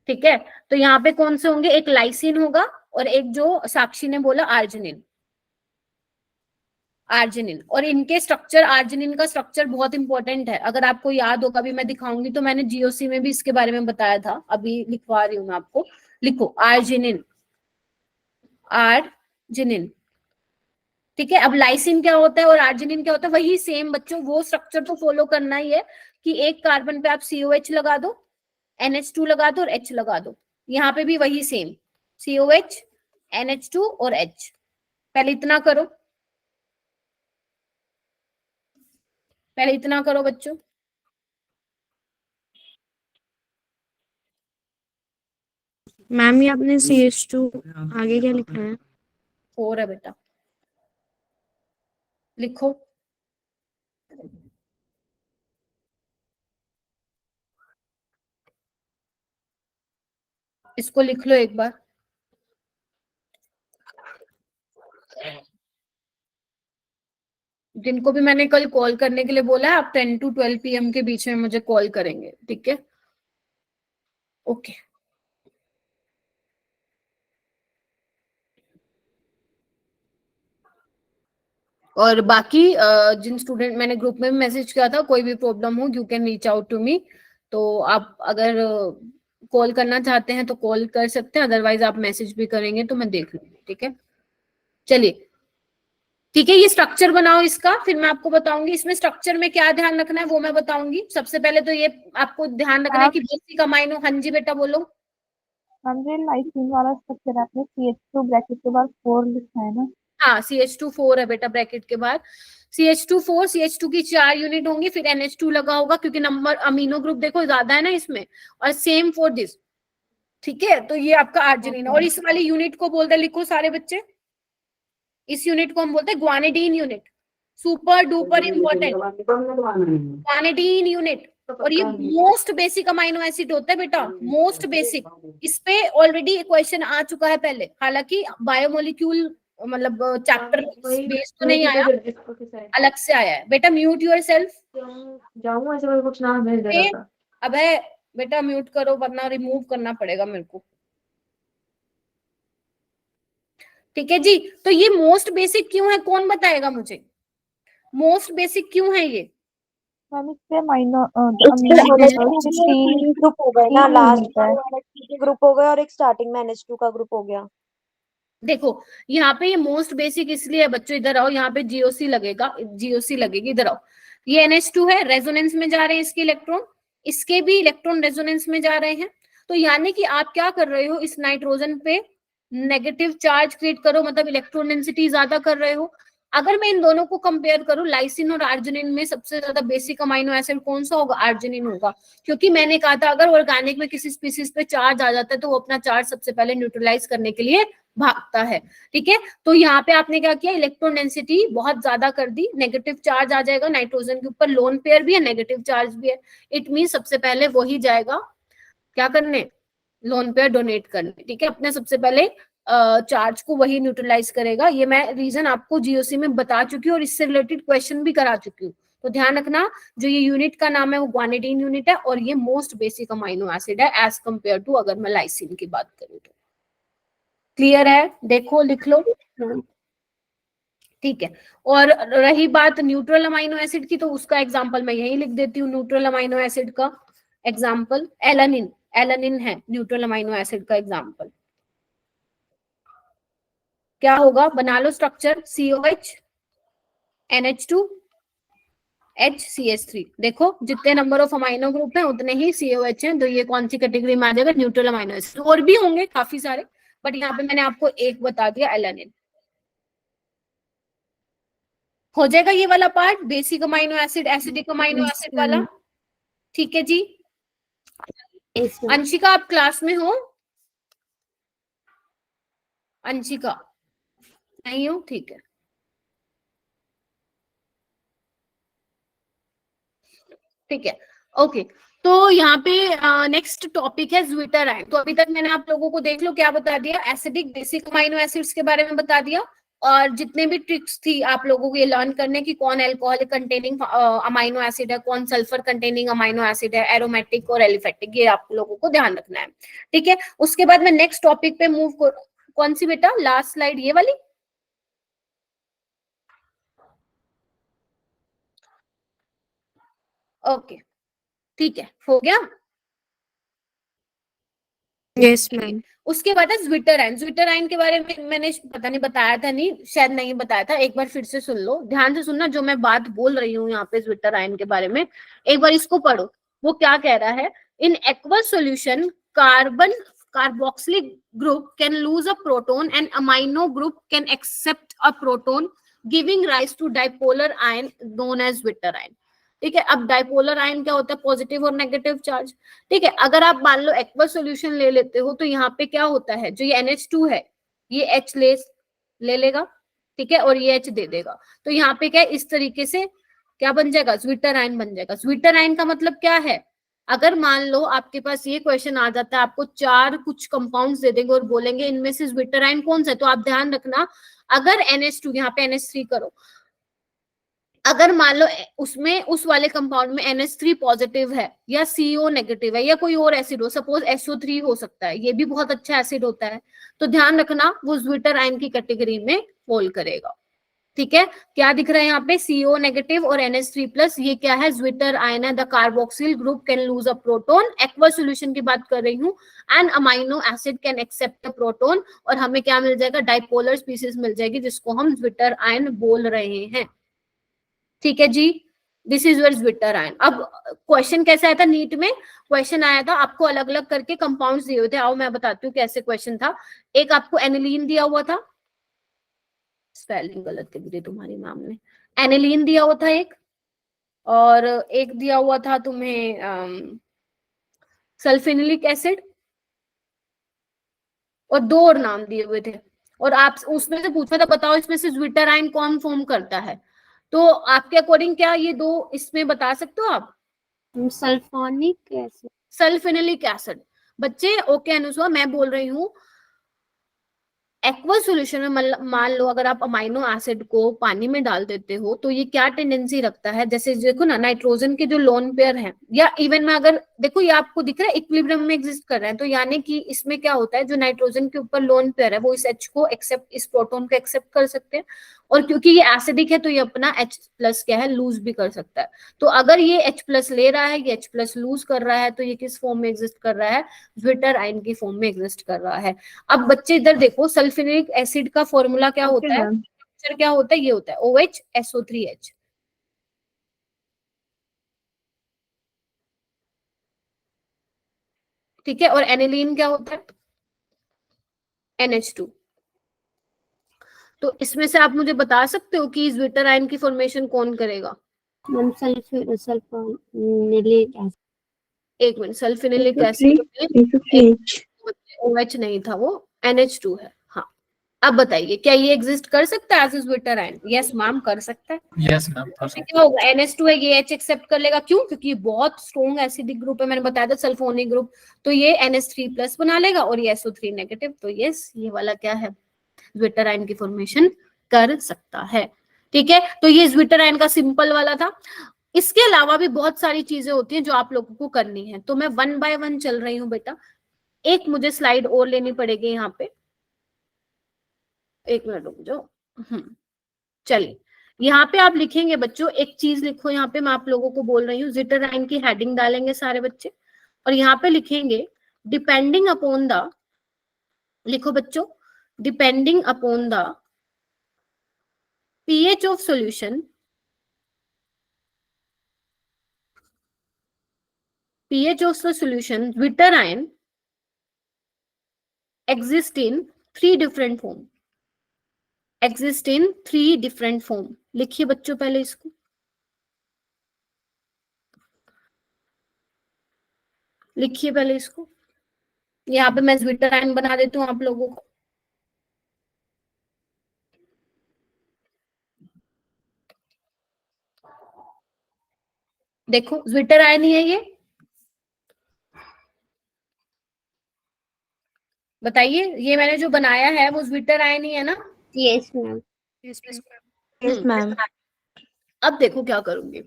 ठीक है, तो यहाँ पे कौन से होंगे, एक लाइसिन होगा और एक जो साक्षी ने बोला आर्जिनिन। आर्जिनिन और इनके स्ट्रक्चर, आर्जिनिन का स्ट्रक्चर बहुत इंपॉर्टेंट है। अगर आपको याद होगा, अभी मैं दिखाऊंगी, तो मैंने GOC में भी इसके बारे में बताया था, अभी लिखवा रही हूँ मैं आपको। लिखो आर्जिनिन, आर्जिनिन। ठीक है, अब लाइसिन क्या होता है और आर्जिनिन क्या होता है, वही सेम बच्चों, वो स्ट्रक्चर तो फॉलो करना ही है कि एक कार्बन पे आप COH लगा दो, NH2 लगा दो और H लगा दो। यहाँ पे भी वही सेम, COH NH2 और H। पहले इतना करो, पहले इतना करो बच्चों। मैम ये आपने CH2 आगे क्या लिखा है? 4 है बेटा, लिखो। इसको लिख लो एक बार। जिनको भी मैंने कल कॉल करने के लिए बोला है, आप 10 to 12 PM के बीच में मुझे कॉल करेंगे। ठीक है, ओके। और बाकी जिन स्टूडेंट, मैंने ग्रुप में भी मैसेज किया था, कोई भी प्रॉब्लम हो you can reach out to me. तो आप अगर कॉल करना चाहते हैं तो कॉल कर सकते हैं, अदरवाइज आप मैसेज भी करेंगे तो मैं देख लूंगी। ठीक है, चलिए ठीक है, ये स्ट्रक्चर बनाओ इसका, फिर मैं आपको बताऊंगी इसमें स्ट्रक्चर में क्या ध्यान रखना है वो मैं बताऊंगी। सबसे पहले तो ये आपको ध्यान रखना है कि बेसिक अमाइनो, हाँ जी बेटा बोलो। हम जो लाइसिन वाला स्ट्रक्चर आपने CH2 ब्रैकेट के बाद 4 लिखा है ना? हाँ CH2 4 है बेटा ब्रैकेट के बाद, CH2 4, CH2 की 4 यूनिट होंगी, फिर NH2 लगा होगा क्योंकि नंबर अमीनो ग्रुप देखो ज्यादा है ना इसमें, और सेम फॉर दिस। ठीक है, तो ये आपका आर्जिनिन। और इस वाली यूनिट को बोलते, लिखो सारे बच्चे, इस यूनिट को हम बोलते हैं guanidine unit. Super duper important, guanidine unit. और ये मोस्ट बेसिक अमाइनो एसिड होता है बेटा, मोस्ट बेसिक। इस पे ऑलरेडी क्वेश्चन आ चुका है पहले, हालांकि बायोमोलिक्यूल मतलब चैप्टर बेस्ड तो नहीं आया, अलग से आया है। बेटा म्यूट योरसेल्फ। अब है बेटा म्यूट करो वरना रिमूव करना पड़ेगा मेरे को। ठीक है जी, तो ये मोस्ट बेसिक क्यों है, कौन बताएगा मुझे, मोस्ट बेसिक क्यों है ये? हम इससे अमीनो ग्रुप हो गए ना, लास्ट में ग्रुप हो गया और एक स्टार्टिंग में NH2 का ग्रुप हो गया। देखो यहाँ पे ये मोस्ट बेसिक इसलिए है बच्चों, इधर आओ, यहाँ पे GOC लगेगा, GOC लगेगी, इधर आओ। ये NH2 है, रेजोनेंस में जा रहे हैं इसके इलेक्ट्रॉन, इसके भी इलेक्ट्रॉन रेजोनेंस में जा रहे हैं। तो यानी कि आप क्या कर रहे हो, इस नाइट्रोजन पे नेगेटिव चार्ज क्रिएट करो, मतलब इलेक्ट्रॉन डेंसिटी ज्यादा कर रहे हो। अगर मैं इन दोनों को कंपेयर करूं, लाइसिन और आर्जिनिन में सबसे ज्यादा बेसिक अमाइनो एसिड कौन सा होगा, आर्जिनिन होगा। क्योंकि मैंने कहा था अगर ऑर्गेनिक में किसी स्पीसीज पे चार्ज आ जाता है तो वो अपना चार्ज सबसे पहले न्यूट्रलाइज करने के लिए भागता है, ठीक है। तो यहाँ पे आपने क्या किया, इलेक्ट्रॉन डेंसिटी बहुत ज्यादा कर दी, नेगेटिव चार्ज आ जाएगा नाइट्रोजन के ऊपर, लोन पेयर भी है, नेगेटिव चार्ज भी है, इट मीन सबसे पहले वही जाएगा क्या करने, लोन पेयर डोनेट करने, ठीक है। अपने सबसे पहले चार्ज को वही न्यूट्रलाइज करेगा। ये मैं रीजन आपको जीओसी में बता चुकी हूँ और इससे रिलेटेड क्वेश्चन भी करा चुकी हूँ, तो ध्यान रखना। जो ये यूनिट का नाम है वो ग्वानिडीन यूनिट है और ये मोस्ट बेसिक अमाइनो एसिड है एज कंपेयर टू अगर मैं लाइसिन की बात करूँ तो। क्लियर है, देखो लिख लो, ठीक है। और रही बात न्यूट्रल अमाइनो एसिड की, तो उसका एग्जांपल मैं यही लिख देती हूँ। न्यूट्रल अमाइनो एसिड का एग्जांपल एलानिन, एलानिन है न्यूट्रल अमाइनो एसिड का एग्जांपल। क्या होगा, बना लो स्ट्रक्चर, COH NH2 HCH3। देखो जितने नंबर ऑफ अमाइनो ग्रुप हैं उतने ही COH हैं, तो ये कौन सी कैटेगरी में आ जाएगा, न्यूट्रल अमाइनो एसिड। और भी होंगे काफी सारे, बट यहाँ पे मैंने आपको एक बता दिया, एलानिन। हो जाएगा ये वाला part, basic amino acid, acidic amino acid वाला, ठीक है जी। अंशिका आप क्लास में हो, अंशिका नहीं हो, ठीक है, ठीक है, ओके। तो यहाँ पे नेक्स्ट टॉपिक है ज्विटराइन। तो अभी तक मैंने आप लोगों को देख लो क्या बता दिया, एसिडिक बेसिक अमाइनो एसिड्स के बारे में बता दिया, और जितने भी ट्रिक्स थी आप लोगों को ये लर्न करने की, कौन अल्कोहल कंटेनिंग अमाइनो एसिड है, कौन सल्फर कंटेनिंग अमाइनो एसिड है, एरोमेटिक और एलिफेटिक, ये आप लोगों को ध्यान रखना है, ठीक है। उसके बाद मैं नेक्स्ट टॉपिक पे मूव, कौन सी बेटा, लास्ट स्लाइड ये वाली, ओके, ठीक है, हो गया। Yes ma'am. उसके बाद है ज्विटराइन। ज्विटराइन के बारे में मैंने पता नहीं बताया था, नहीं शायद नहीं बताया था, एक बार फिर से सुन लो, ध्यान से सुनना जो मैं बात बोल रही हूँ यहाँ पे ज्विटराइन के बारे में, एक बार इसको पढ़ो। वो क्या कह रहा है, in aqueous solution carbon carboxylic group can lose a proton and amino group can accept a proton giving rise to dipolar ion known as zwitterine, ठीक है। अब डाइपोलर आयन क्या होता है, पॉजिटिव और नेगेटिव चार्ज, ठीक है। अगर आप मान लो एक्वस सॉल्यूशन ले लेते हो तो यहाँ पे क्या होता है, जो ये NH2 है ये H ले लेगा, ठीक है, और ये H दे देगा, तो यहाँ पे क्या है, इस तरीके से क्या बन जाएगा, ज्विटराइन बन जाएगा। ज्विटराइन का मतलब क्या है, अगर मान लो आपके पास ये क्वेश्चन आ जाता है, आपको 4 कुछ कंपाउंड्स दे देंगे और बोलेंगे इनमें से ज्विटराइन कौन सा है, तो आप ध्यान रखना, अगर NH2 यहाँ पे NH3 करो, अगर मान लो उसमें उस वाले कंपाउंड में NH3 पॉजिटिव है या CO नेगेटिव है या कोई और एसिड हो, सपोज SO3 हो सकता है, ये भी बहुत अच्छा एसिड होता है, तो ध्यान रखना वो ज्विटराइन की कैटेगरी में फॉल करेगा, ठीक है। क्या दिख रहा है यहाँ पे, CO नेगेटिव और NH3 प्लस, ये क्या है, ज्विटराइन है। The carboxyl group can lose a proton, aqueous solution की बात कर रही हूँ, and amino acid can accept a proton, और हमें क्या मिल जाएगा, डाइपोलर स्पीसीज मिल जाएगी जिसको हम ज्विटराइन बोल रहे हैं, ठीक है जी। This is your zwitterion. अब क्वेश्चन कैसे आया था, नीट में क्वेश्चन आया था, आपको अलग अलग करके कंपाउंड्स दिए हुए थे, आओ मैं बताती हूँ कैसे क्वेश्चन था। एक आपको एनिलीन दिया हुआ था, स्पेलिंग गलत कर दी तुम्हारी मैम ने, एनिलीन दिया हुआ था एक, और एक दिया हुआ था तुम्हें सल्फेनिलिक एसिड, और 2 और नाम दिए हुए थे, और आप उसमें से पूछा था बताओ इसमें से ज्विटराइन कौन फॉर्म करता है, तो आपके अकॉर्डिंग क्या ये 2 इसमें बता सकते हो आप, सल्फोनिक एसिड, सल्फेनिलिक एसिड। बच्चे ओके अनुस्वा, मैं बोल रही हूँ एक्वस सॉल्यूशन में मान लो अगर आप अमाइनो एसिड को पानी में डाल देते हो तो ये क्या टेंडेंसी रखता है, जैसे देखो ना नाइट्रोजन के जो लोन पेयर हैं, या इवन में अगर देखो ये आपको दिख रहा है इक्विलिब्रियम में एग्जिस्ट कर रहे हैं, तो यानी कि इसमें क्या होता है, जो नाइट्रोजन के ऊपर लोन पेयर है वो इस H को एक्सेप्ट, इस प्रोटोन को एक्सेप्ट कर सकते हैं, और क्योंकि ये एसिडिक है तो ये अपना H प्लस क्या है, लूज भी कर सकता है। तो अगर ये H प्लस ले रहा है, ये H प्लस लूज कर रहा है, तो ये किस फॉर्म में एग्जिस्ट कर रहा है, ज्विटराइन की फॉर्म में एग्जिस्ट कर रहा है। अब बच्चे इधर देखो, सल्फेनिक एसिड का फॉर्मूला क्या होता है, स्ट्रक्चर क्या होता है, ये होता है OH SO3H, ठीक है, और एनिलीन क्या होता है, NH2। तो इसमें से आप मुझे बता सकते हो कि ज्विटराइन की फॉर्मेशन कौन करेगा, मैम सल्फोनिलिक एसिड, एक मिनट, सल्फेनिलिक एसिड में OH नहीं था, वो NH2 है, हाँ अब बताइए क्या ये एग्जिस्ट कर सकता है as zwitterion? Yes ma'am कर सकता है। यस मैम क्या होगा, NH2 है, ये H एक्सेप्ट कर लेगा, क्यों? क्योंकि ये बहुत स्ट्रॉन्ग एसिडिक ग्रुप है, मैंने बताया था सल्फोनिक ग्रुप, तो ये NH3+ बना लेगा और ये SO3 नेगेटिव, तो यस ये वाला क्या है, ज्विटर आयन की फॉर्मेशन कर सकता है। ठीक है, तो ये ज्विटर आयन का सिंपल वाला था। इसके अलावा भी बहुत सारी चीजें होती हैं जो आप लोगों को करनी है, तो मैं 1 बाय 1 चल रही हूँ बेटा। एक मुझे स्लाइड और लेनी पड़ेगी यहाँ पे, 1 मिनट रुक जाओ। चलिए यहाँ पे आप लिखेंगे बच्चों, एक चीज लिखो यहाँ पे, मैं आप लोगों को बोल रही हूँ, ज्विटर आयन की हेडिंग डालेंगे सारे बच्चे, और यहाँ पे लिखेंगे डिपेंडिंग अपॉन द, लिखो बच्चों, depending upon the pH of solution, pH of the solution, zwitter ion exist in 3 different form, exist in 3 different form। लिखिए बच्चों पहले इसको, लिखिए पहले इसको, यहाँ पे मैं ज्विटर आयन बना देती हूँ आप लोगों को। देखो ज्विटर आयन ही है ये, बताइए ये मैंने जो बनाया है वो ज्विटर आयन ही है ना? Yes ma'am. Yes ma'am. अब देखो क्या करूंगी,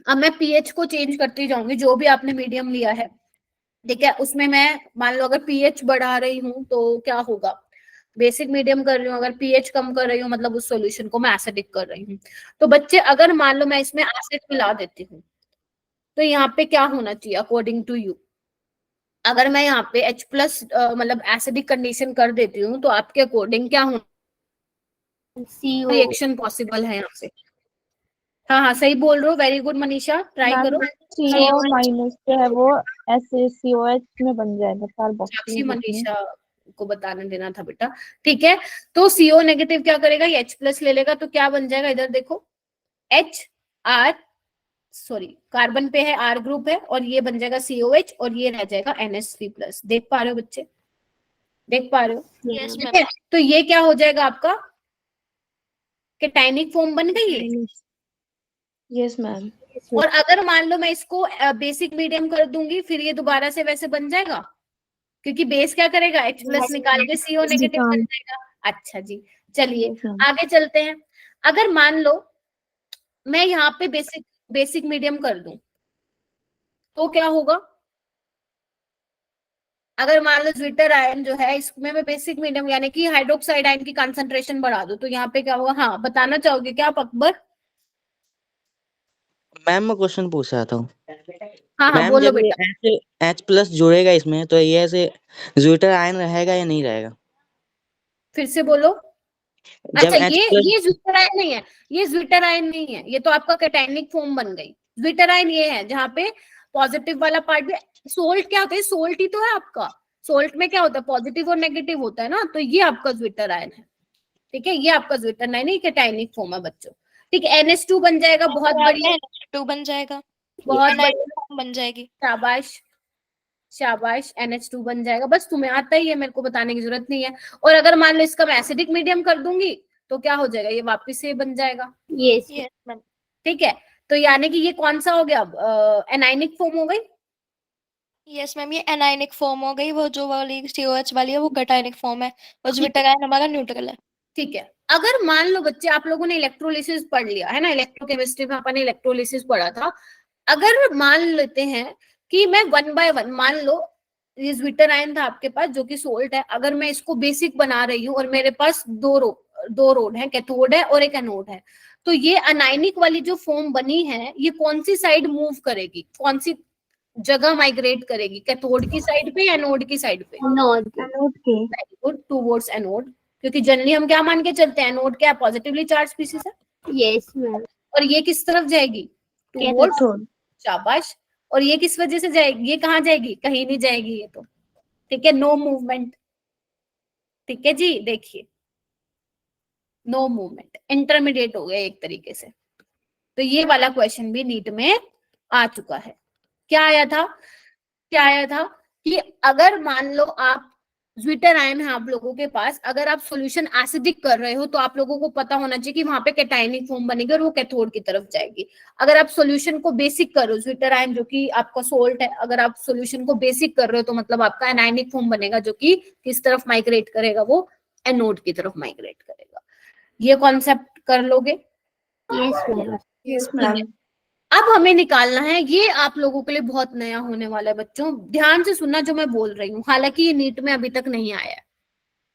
अब मैं पीएच को चेंज करती जाऊंगी, जो भी आपने मीडियम लिया है, ठीक है, उसमें मैं मान लो अगर पीएच बढ़ा रही हूँ तो क्या होगा, बेसिक मीडियम कर रही हूँ, अगर पीएच कम कर रही हूँ मतलब उस सॉल्यूशन को मैं एसिडिक कर रही हूँ। तो बच्चे अगर मान लो मैं इसमें एसिड मिला देती हूँ तो यहाँ पे क्या होना चाहिए अकॉर्डिंग टू यू? अगर मैं यहाँ पे H+ मतलब एसिडिक कंडीशन कर देती हूँ तो आपके अकॉर्डिंग क्या होना, रिएक्शन पॉसिबल है यहाँ से? हाँ हाँ सही बोल रहे हो, वेरी गुड मनीषा, ट्राई करो। CO- जो है वो SaCOH में बन जाएगा साक्षी मनीषा को बताने देना था बेटा। ठीक है, तो CO नेगेटिव क्या करेगा, ये H+ ले लेगा, तो क्या बन जाएगा, इधर देखो HR, सॉरी कार्बन पे है R ग्रुप है, और ये बन जाएगा COH और ये रह जाएगा NH3+। देख पा रहे हो बच्चे, देख पा रहे हो? Yes, ठीक है, तो ये क्या हो जाएगा आपका, केटाइनिक फॉर्म बन गई है। Yes ma'am. और अगर मान लो मैं इसको बेसिक मीडियम कर दूंगी, फिर ये दोबारा से वैसे बन जाएगा, क्योंकि बेस क्या करेगा, H+ निकाल के CO नेगेटिव बन जाएगा। अच्छा जी, चलिए आगे चलते हैं। अगर मान लो मैं यहाँ पे बेसिक मीडियम कर दूं तो क्या होगा, अगर मान लो ज्विटर आयन जो है इसमें मैं बेसिक मीडियम यानी कि हाइड्रोक्साइड आयन की कंसंट्रेशन बढ़ा दूं तो यहाँ पे क्या होगा? हाँ बताना चाहोगे क्या आप अकबर? मैम मैं क्वेश्चन पूछ रहा था। हाँ हाँ मैम बोलो जब बेटा। ये H+ जुड़ेगा इसमें तो ये ऐसे ज्विटर आयन रहेगा या नहीं रहेगा? फिर से बोलो। जब अच्छा H+ ये ज्विटर आयन नहीं है, ये ज्विटर आयन नहीं है, ये तो आपका कैटायनिक फॉर्म बन गई। ज्विटर आयन ये है जहाँ पे पॉजिटिव वाला पार्ट भी, सोल्ट क्या होता है, सोल्ट ही तो है आपका, सोल्ट में क्या होता है, पॉजिटिव और नेगेटिव होता है ना, तो ये आपका ज्विटर आयन है। ठीक है, ये आपका ज्विटर आयन नहीं, कैटायनिक फॉर्म है बच्चों। ठीक है, NH2 बन जाएगा, बहुत बढ़िया, NH2 बन जाएगा, बहुत NH2 बढ़िया, बन जाएगी। शाबाश शाबाश, NH2 बन जाएगा, बस तुम्हें आता ही है, मेरे को बताने की जरूरत नहीं है। और अगर मान लो इसका मैं एसिडिक मीडियम कर दूंगी तो क्या हो जाएगा, ये वापस से बन जाएगा। Yes Yes, ma'am. ठीक है, तो यानी कि ये कौन सा हो गया अब, एनाइनिक फॉर्म हो गई। यस मैम, ये एनायनिक फॉर्म हो गई, वो जो वाली COH वाली है वो कैटायनिक फॉर्म है, और ज्विटर आयन हमारा न्यूट्रल है। ठीक है, अगर मान लो बच्चे आप लोगों ने इलेक्ट्रोलिसिस पढ़ लिया है ना, इलेक्ट्रोकेमिस्ट्री में अपन ने इलेक्ट्रोलिसिस पढ़ा था, अगर मान लेते हैं कि मैं 1 बाय 1, मान लो ये ज्विटर आयन था आपके पास जो कि सोल्ट है, अगर मैं इसको बेसिक बना रही हूँ और मेरे पास दो रोड है, कैथोड है और एक एनोड है, तो ये अनायनिक वाली जो फॉर्म बनी है ये कौन सी साइड मूव करेगी, कौन सी जगह माइग्रेट करेगी, कैथोड की साइड पे या एनोड की साइड पे? एनोड के। वेरी गुड, टूवर्ड्स एनोड, क्योंकि जनरली हम क्या मान के चलते हैं, एनोड क्या पॉजिटिवली चार्ज स्पीसीज है, यस मैम। और ये किस तरफ जाएगी, टूवर्ड्स, शाबाश। और ये किस वजह से जाएगी, ये कहाँ जाएगी, कहीं नहीं जाएगी ये तो। ठीक है, नो मूवमेंट। ठीक है जी, देखिए नो मूवमेंट, इंटरमीडिएट हो गया एक तरीके से। तो ये वाला क्वेश्चन भी नीट में आ चुका है। क्या आया था, क्या आया था कि अगर मान लो आप ज्विटर आयन है आप लोगों के पास, अगर आप सॉल्यूशन एसिडिक कर रहे हो तो आप लोगों को पता होना चाहिए कि वहां पे कैटायनिक फॉर्म बनेगी और वो कैथोड की तरफ जाएगी। अगर आप सॉल्यूशन को बेसिक कर रहे हो, ज्विटर आयन जो कि आपका सोल्ट है, अगर आप सॉल्यूशन को बेसिक कर रहे हो तो मतलब आपका एनायनिक फॉर्म बनेगा जो कि किस तरफ माइग्रेट करेगा, वो एनोड की तरफ माइग्रेट करेगा। ये कॉन्सेप्ट कर लोगे? Yes ma'am. अब हमें निकालना है, ये आप लोगों के लिए बहुत नया होने वाला है बच्चों, ध्यान से सुनना जो मैं बोल रही हूँ। हालांकि ये नीट में अभी तक नहीं आया है,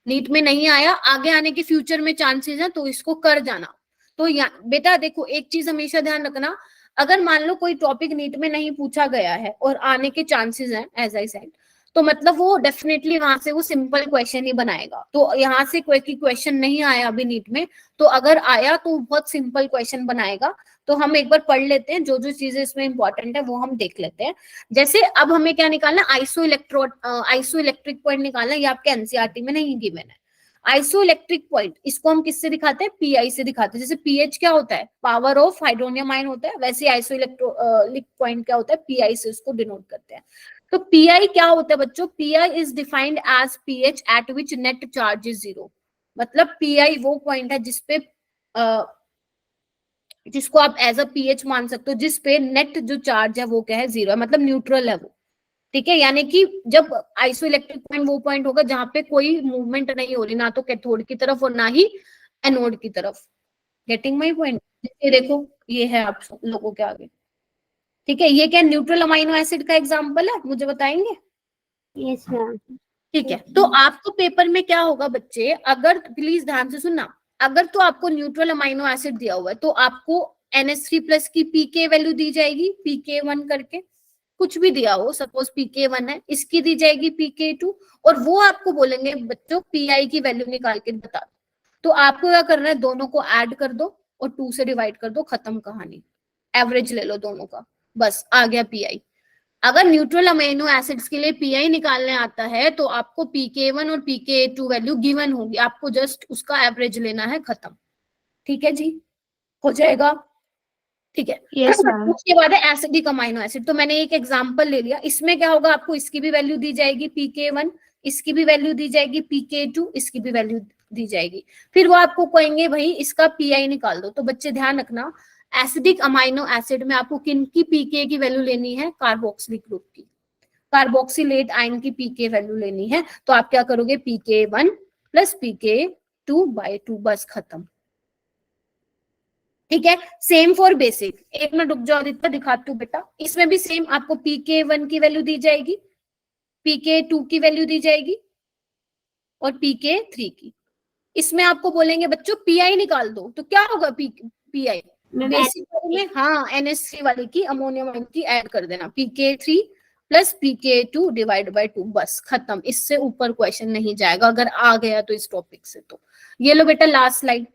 नीट में नहीं आया, आगे आने के फ्यूचर में चांसेस हैं, तो इसको कर जाना। तो बेटा देखो, एक चीज हमेशा ध्यान रखना, अगर मान लो कोई टॉपिक नीट में नहीं पूछा गया है और आने के चांसेस हैं एज आई सेड, तो मतलब वो डेफिनेटली वहां से वो सिंपल क्वेश्चन ही बनाएगा। तो यहाँ से कोई क्वेश्चन नहीं आया अभी नीट में, तो अगर आया तो बहुत सिंपल क्वेश्चन बनाएगा। तो हम एक बार पढ़ लेते हैं, जो जो चीजें इसमें इंपॉर्टेंट है वो हम देख लेते हैं। जैसे अब हमें क्या निकालना, आइसो इलेक्ट्रिक पॉइंट निकालना है, ये आपके एनसीईआरटी में नहीं गिवन है। आइसो इलेक्ट्रिक पॉइंट, इसको हम किससे दिखाते हैं, पीआई से दिखाते हैं। जैसे पीएच क्या होता है, पावर ऑफ हाइड्रोनियम आयन होता है, वैसे आइसो इलेक्ट्रिक पॉइंट क्या होता है, पीआई से उसको डिनोट करते हैं। तो पीआई क्या होता है बच्चों, PI is defined as pH at which net charge is 0। मतलब पीआई वो पॉइंट है जिसपे जिसको आप एज अ पीएच मान सकते हो, जिसपे नेट जो चार्ज है वो क्या है, 0 है, मतलब न्यूट्रल है वो। ठीक है, यानी कि जब आइसो इलेक्ट्रिक पॉइंट वो पॉइंट होगा जहां पे कोई मूवमेंट नहीं हो रही, ना तो कैथोड की तरफ और ना ही एनोड की तरफ। Getting my point? ये देखो, ये है आप लोगों के आगे। ठीक है, ये क्या न्यूट्रल अमाइनो एसिड का एग्जांपल है, मुझे बताएंगे? Yes ma'am. ठीक है, तो आपको पेपर में क्या होगा बच्चे, अगर प्लीज ध्यान से सुनना, अगर तो आपको न्यूट्रल अमाइनो एसिड दिया हुआ है तो आपको NH3+ की पीके वैल्यू दी जाएगी, PK1 करके, कुछ भी दिया हो, सपोज PK1 है, इसकी दी जाएगी PK2, और वो आपको बोलेंगे बच्चों पीआई की वैल्यू निकाल के बता दो। तो आपको क्या करना है, दोनों को ऐड कर दो और 2 से डिवाइड कर दो, खत्म कहानी। एवरेज ले लो दोनों का, बस आ गया पीआई। अगर न्यूट्रल अमीनो एसिड्स के लिए पीआई निकालने आता है तो आपको PK1 और PK2 वैल्यू गिवन होगी, आपको जस्ट उसका एवरेज लेना है, खत्म। ठीक है जी, हो जाएगा? ठीक है। Yes ma'am. उसके बाद है एसिडिक अमीनो एसिड, तो मैंने एक एग्जांपल ले लिया, इसमें क्या होगा, आपको इसकी भी वैल्यू दी जाएगी PK1, इसकी भी वैल्यू दी जाएगी PK2, इसकी भी वैल्यू दी जाएगी। फिर वो आपको कहेंगे भाई इसका पीआई निकाल दो। तो बच्चे ध्यान रखना, एसिडिक अमीनो एसिड में आपको किन की पीके की वैल्यू लेनी है, कार्बोक्सिलिक ग्रुप की, कार्बोक्सिलेट आयन की पीके वैल्यू लेनी है। तो आप क्या करोगे, PK1 + PK2/2, बस खत्म। ठीक है, सेम फॉर बेसिक। एक मिनट रुक जाओ आदित्य, दिखाती हूँ बेटा, इसमें भी सेम आपको PK1 की वैल्यू दी जाएगी, PK2 की वैल्यू दी जाएगी और PK3 की। इसमें आपको बोलेंगे बच्चों पीआई निकाल दो, तो क्या होगा पीआई बेसिक में, हाँ NH3 वाली की, अमोनियम आयन की ऐड कर देना, PK3 + PK2/2, बस खत्म। इससे ऊपर क्वेश्चन नहीं जाएगा अगर आ गया तो इस टॉपिक से। तो ये लो बेटा लास्ट स्लाइड।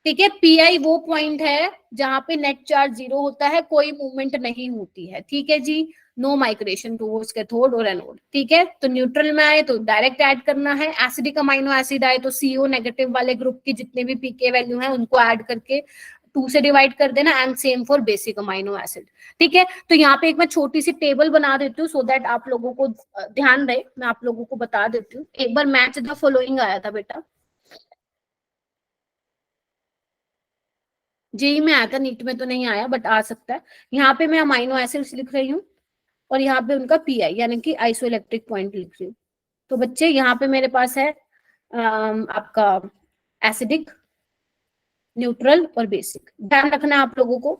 ठीक है, पीआई वो पॉइंट है जहां पे नेट चार्ज 0 होता है, कोई मूवमेंट नहीं होती है। ठीक है जी, नो माइग्रेशन टुवर्ड्स कैथोड और एनोड। ठीक है, तो न्यूट्रल में आए तो डायरेक्ट ऐड करना है, एसिडिक अमीनो एसिड आए तो CO नेगेटिव वाले ग्रुप की जितने भी पीके वैल्यू है उनको ऐड करके 2 से डिवाइड कर देना, and same for basic amino acid. ठीक है, तो यहाँ पे एक मैं छोटी सी टेबल बना देती हूँ सो दैट आप लोगों को ध्यान रहे, मैं आप लोगों को बता देती हूँ। एक बार मैच द फॉलोइंग आया था बेटा, जेई में आया था, नीट में तो नहीं आया बट आ सकता है। यहाँ पे मैं अमीनो एसिड्स लिख रही हूँ और यहाँ पे उनका पीआई यानी कि आइसोइलेक्ट्रिक पॉइंट लिख रही हूँ। तो बच्चे यहाँ पे मेरे पास है आपका एसिडिक, न्यूट्रल और बेसिक। ध्यान रखना आप लोगों को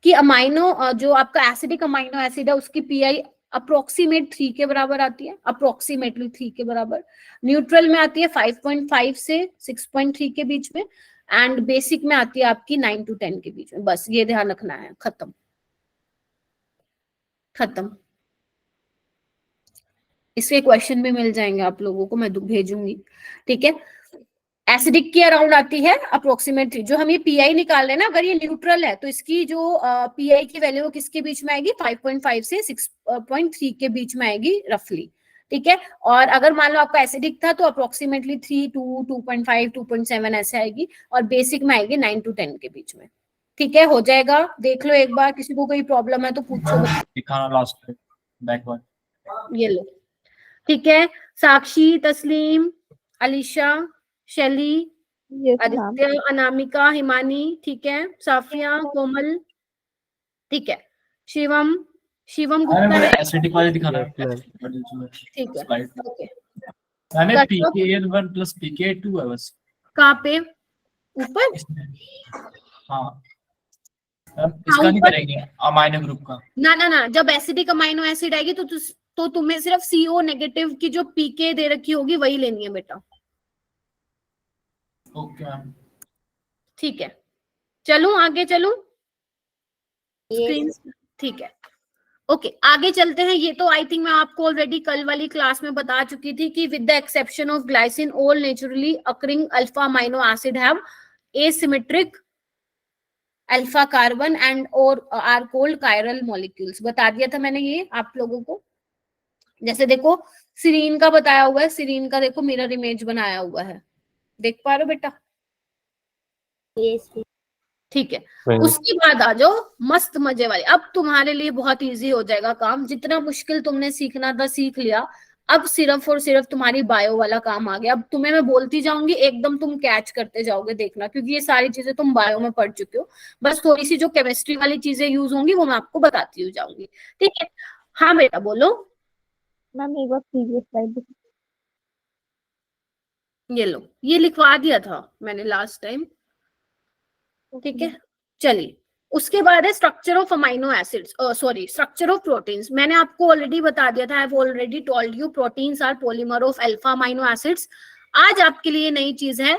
कि अमाइनो जो आपका एसिडिक अमाइनो एसिड है उसकी पीआई अप्रोक्सीमेट 3 के बराबर आती है, अप्रोक्सीमेटली 3 के बराबर। न्यूट्रल में आती है 5.5 से 6.3 के बीच में, एंड बेसिक में आती है आपकी 9 to 10 के बीच में। बस ये ध्यान रखना है, खत्म खत्म। इसके क्वेश्चन भी मिल जाएंगे आप लोगों को, मैं भेजूंगी। ठीक है, एसिडिक की अराउंड आती है अप्रोक्सीमेट 3। जो हम ये पीआई निकाल रहे हैं ना, अगर ये न्यूट्रल है तो इसकी जो पीआई की वैल्यू वो किसके बीच में आएगी, 5.5 से 6.3 के बीच में आएगी रफली। ठीक है, और अगर मान लो आपका एसिडिक था तो अप्रोक्सीमेटली 3, 2, 2.5, 2.7 ऐसे आएगी, और बेसिक में आएगी 9 to 10 के बीच में। ठीक है, हो जाएगा, देख लो एक बार, किसी को कोई प्रॉब्लम है तो पूछो। दिखाना लास्ट बैकवर्ड, ये लो, ठीक है, साक्षी, तस्लीम, अलीशा, शैली, यस मैम। आदित्य, अनामिका, हिमानी, ठीक है, साफिया, कोमल, ठीक है, शिवम, शिवम गुप्ता मैंने है, एसिडिक वाले दिखाना Yes, ma'am. ठीक है, स्लाइड ओके। मैंने कट लो। pKa1 प्लस pKa2 है बस कहाँ पे? ऊपर? इसमें। हाँ मैम, इसका नहीं ऊपर? करेंगे अमाइनो ग्रुप का। ना ना ना, जब एसिडिक अमाइनो एसिड आएगी तो तुम्हें सिर्फ CO नेगेटिव की जो पीके दे रखी होगी वही लेनी है बेटा। Okay ma'am. ठीक है, चलूं आगे चलूं Yes. स्क्रीन? ठीक है, ओके आगे चलते हैं। ये तो आई थिंक मैं आपको ऑलरेडी कल वाली क्लास में बता चुकी थी कि with the exception of glycine all naturally occurring alpha amino acid have asymmetric alpha carbon and और आर कोल्ड कायरल मॉलिक्यूल्स। बता दिया था मैंने ये आप लोगों को। जैसे देखो सीरीन का बताया हुआ है, सीरीन का देखो मिरर इमेज बनाया हुआ है, देख पा रहे हो बेटा? Yes. ठीक है, उसके बाद आ जाओ मस्त मजे वाली। अब तुम्हारे लिए बहुत इजी हो जाएगा काम, जितना मुश्किल तुमने सीखना था सीख लिया। अब सिर्फ और सिर्फ तुम्हारी बायो वाला काम आ गया। अब तुम्हें मैं बोलती जाऊंगी, एकदम तुम कैच करते जाओगे, देखना, क्योंकि ये सारी चीजें तुम बायो में पढ़ चुके हो। बस थोड़ी सी जो केमिस्ट्री वाली चीजें यूज होंगी वो मैं आपको बताती हुई जाऊंगी, ठीक है? हाँ बेटा बोलो। मैम एक बार प्रीवियस स्लाइड। ये लो, ये लिखवा दिया था मैंने लास्ट टाइम, ठीक है? चलिए, उसके बाद है structure of amino acids, sorry structure of proteins. मैंने आपको ऑलरेडी बता दिया था, I have already told you proteins are polymer of alpha amino acids. आज आपके लिए नई चीज है,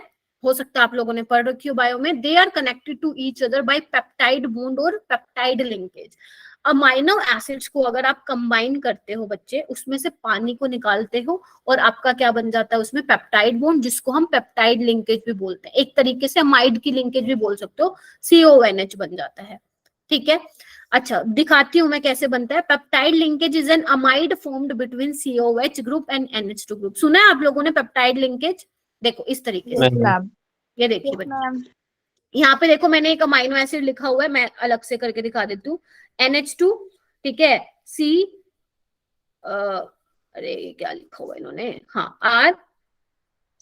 हो सकता है आप लोगों ने पढ़ रखी हो बायो में। They are connected to each other by peptide bond और पेप्टाइड लिंकेज। अमाइनो एसिड्स को अगर आप कंबाइन करते हो बच्चे, उसमें से पानी को निकालते हो और आपका क्या बन जाता है उसमें? पेप्टाइड बॉन्ड, जिसको हम पेप्टाइड लिंकेज भी बोलते हैं। एक तरीके से अमाइड की लिंकेज भी बोल सकते हो, CONH बन जाता है, ठीक है? अच्छा दिखाती हूं मैं कैसे बनता है। Peptide linkage is an amide formed between COH group and NH2 group. सुना है आप लोगों ने पेप्टाइड लिंकेज? देखो इस तरीके से, मैम ये देखिए बच्चे, यहाँ पे देखो मैंने एक अमाइनो एसिड लिखा हुआ है, मैं अलग से करके दिखा देती हूँ। NH2, ठीक है, C, अरे क्या लिखा हुआ है इन्होंने, हाँ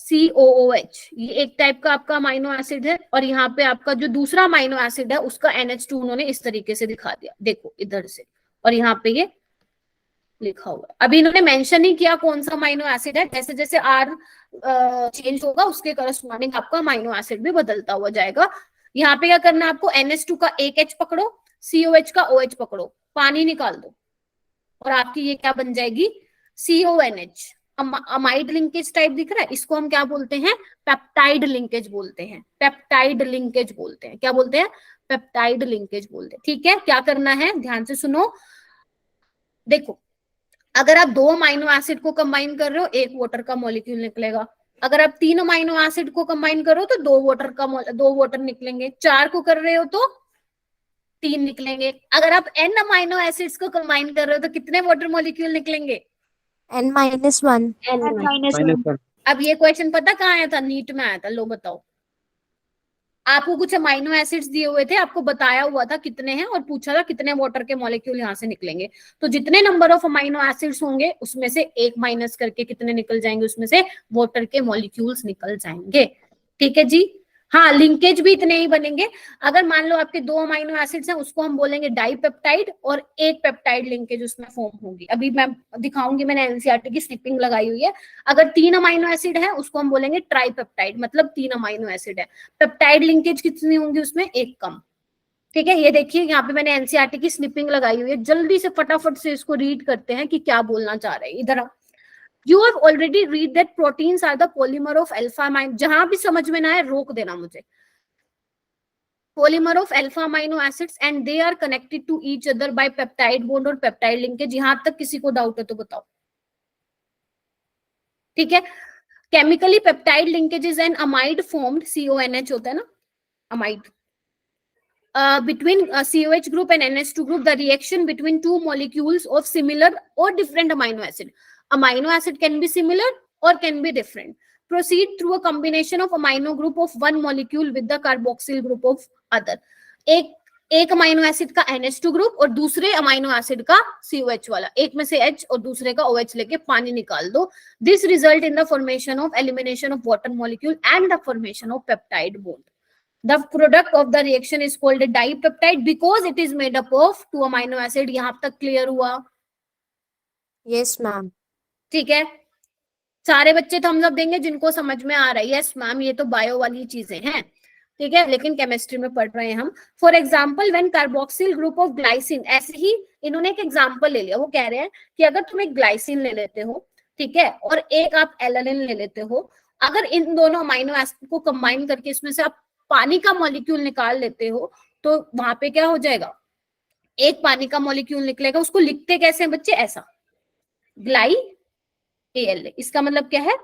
RCOOH, ये एक टाइप का आपका अमाइनो एसिड है। और यहाँ पे आपका जो दूसरा अमाइनो एसिड है उसका NH2 उन्होंने इस तरीके से दिखा दिया, देखो इधर से, और यहाँ पे ये लिखा हुआ है। अभी इन्होंने मेंशन नहीं किया कौन सा अमाइनो एसिड है, जैसे जैसे R चेंज होगा उसके करस्पॉन्डिंग आपका अमाइनो एसिड भी बदलता हुआ जाएगा। यहाँ पे क्या करना है आपको? NH2 का एक H पकड़ो, COH का OH पकड़ो, पानी निकाल दो, और आपकी ये क्या बन जाएगी? CONH। अमाइड लिंकेज टाइप दिख रहा है, इसको हम क्या बोलते हैं? पेप्टाइड लिंकेज बोलते हैं, पेप्टाइड लिंकेज बोलते हैं। क्या बोलते हैं? पेप्टाइड लिंकेज बोलते हैं, ठीक है? क्या करना है, ध्यान से सुनो। देखो अगर आप 2 अमाइनो एसिड को कंबाइन कर रहे हो, 1 वाटर का मॉलिक्यूल निकलेगा। अगर आप 3 अमाइनो एसिड को कंबाइन करो तो 2 वाटर निकलेंगे। 4 को कर रहे हो तो 3 निकलेंगे। अगर आप n अमाइनो एसिड्स को कंबाइन कर रहे हो तो कितने वाटर मॉलिक्यूल निकलेंगे? N-1 अब ये क्वेश्चन पता कहाँ आया था? नीट में आया था। लो बताओ, आपको कुछ अमाइनो एसिड्स दिए हुए थे, आपको बताया हुआ था कितने हैं, और पूछा था कितने वाटर के मॉलिक्यूल यहाँ से निकलेंगे। तो जितने नंबर ऑफ अमाइनो एसिड्स होंगे उसमें से 1 माइनस करके कितने निकल जाएंगे? उसमें से वाटर के मॉलिक्यूल्स निकल जाएंगे, ठीक है जी? हाँ, लिंकेज भी इतने ही बनेंगे। अगर मान लो आपके 2 अमाइनो एसिड्स हैं, उसको हम बोलेंगे डाइपेप्टाइड, और 1 पेप्टाइड लिंकेज उसमें फॉर्म होगी। अभी मैं दिखाऊंगी, मैंने एनसीईआरटी की स्निपिंग लगाई हुई है। अगर 3 अमाइनो एसिड है उसको हम बोलेंगे ट्राइपेप्टाइड, मतलब 3 अमाइनो एसिड है। पेप्टाइड लिंकेज कितनी होंगी उसमें? 1 कम, ठीक है? ये देखिए यहाँ पे मैंने एनसीईआरटी की स्निपिंग लगाई हुई है, जल्दी से फटाफट से इसको रीड करते हैं कि क्या बोलना चाह रहे हैं। इधर You have already read that proteins are the polymer of alpha amino. जहां भी समझ में ना आए रोक देना मुझे। Polymer of alpha amino acids and they are connected to each other by peptide bond और peptide linkage। यहां तक किसी को डाउट है तो बताओ, ठीक है? Chemically peptide linkage is an amide formed, CONH होता है ना, amide. Between COH group and NH2 group, the reaction between 2 molecules of similar or different amino acid. Amino acid can be similar or can be different. Proceed through a combination of amino group of one molecule with the carboxyl group of other. एक एक amino acid का NH2 group और दूसरे amino acid का COH वाला, एक में से H और दूसरे का OH लेके पानी निकाल दो. This result in the formation of elimination of water molecule and the formation of peptide bond. The product of the reaction is called a dipeptide because it is made up of 2 amino acid. यहाँ तक clear हुआ? Yes ma'am. ठीक है, सारे बच्चे Thums up देंगे जिनको समझ में आ रहा है. यस मैम, ये तो बायो वाली चीजें हैं, ठीक है, लेकिन केमिस्ट्री में पढ़ रहे हैं हम. For example when carboxyl group of glycine, ऐसे ही इन्होंने एक एग्जाम्पल ले लिया. वो कह रहे हैं कि अगर तुम एक ग्लाइसिन ले लेते हो, ठीक है, और एक आप एलानिन ले लेते हो, अगर इन दोनों अमाइनो एसिड को कंबाइन करके इसमें से आप पानी का मॉलिक्यूल निकाल लेते हो, तो वहां पे क्या हो जाएगा, एक पानी का मॉलिक्यूल निकलेगा. उसको लिखते कैसे हैं बच्चे? ऐसा, ग्लाई AL. इसका मतलब क्या है?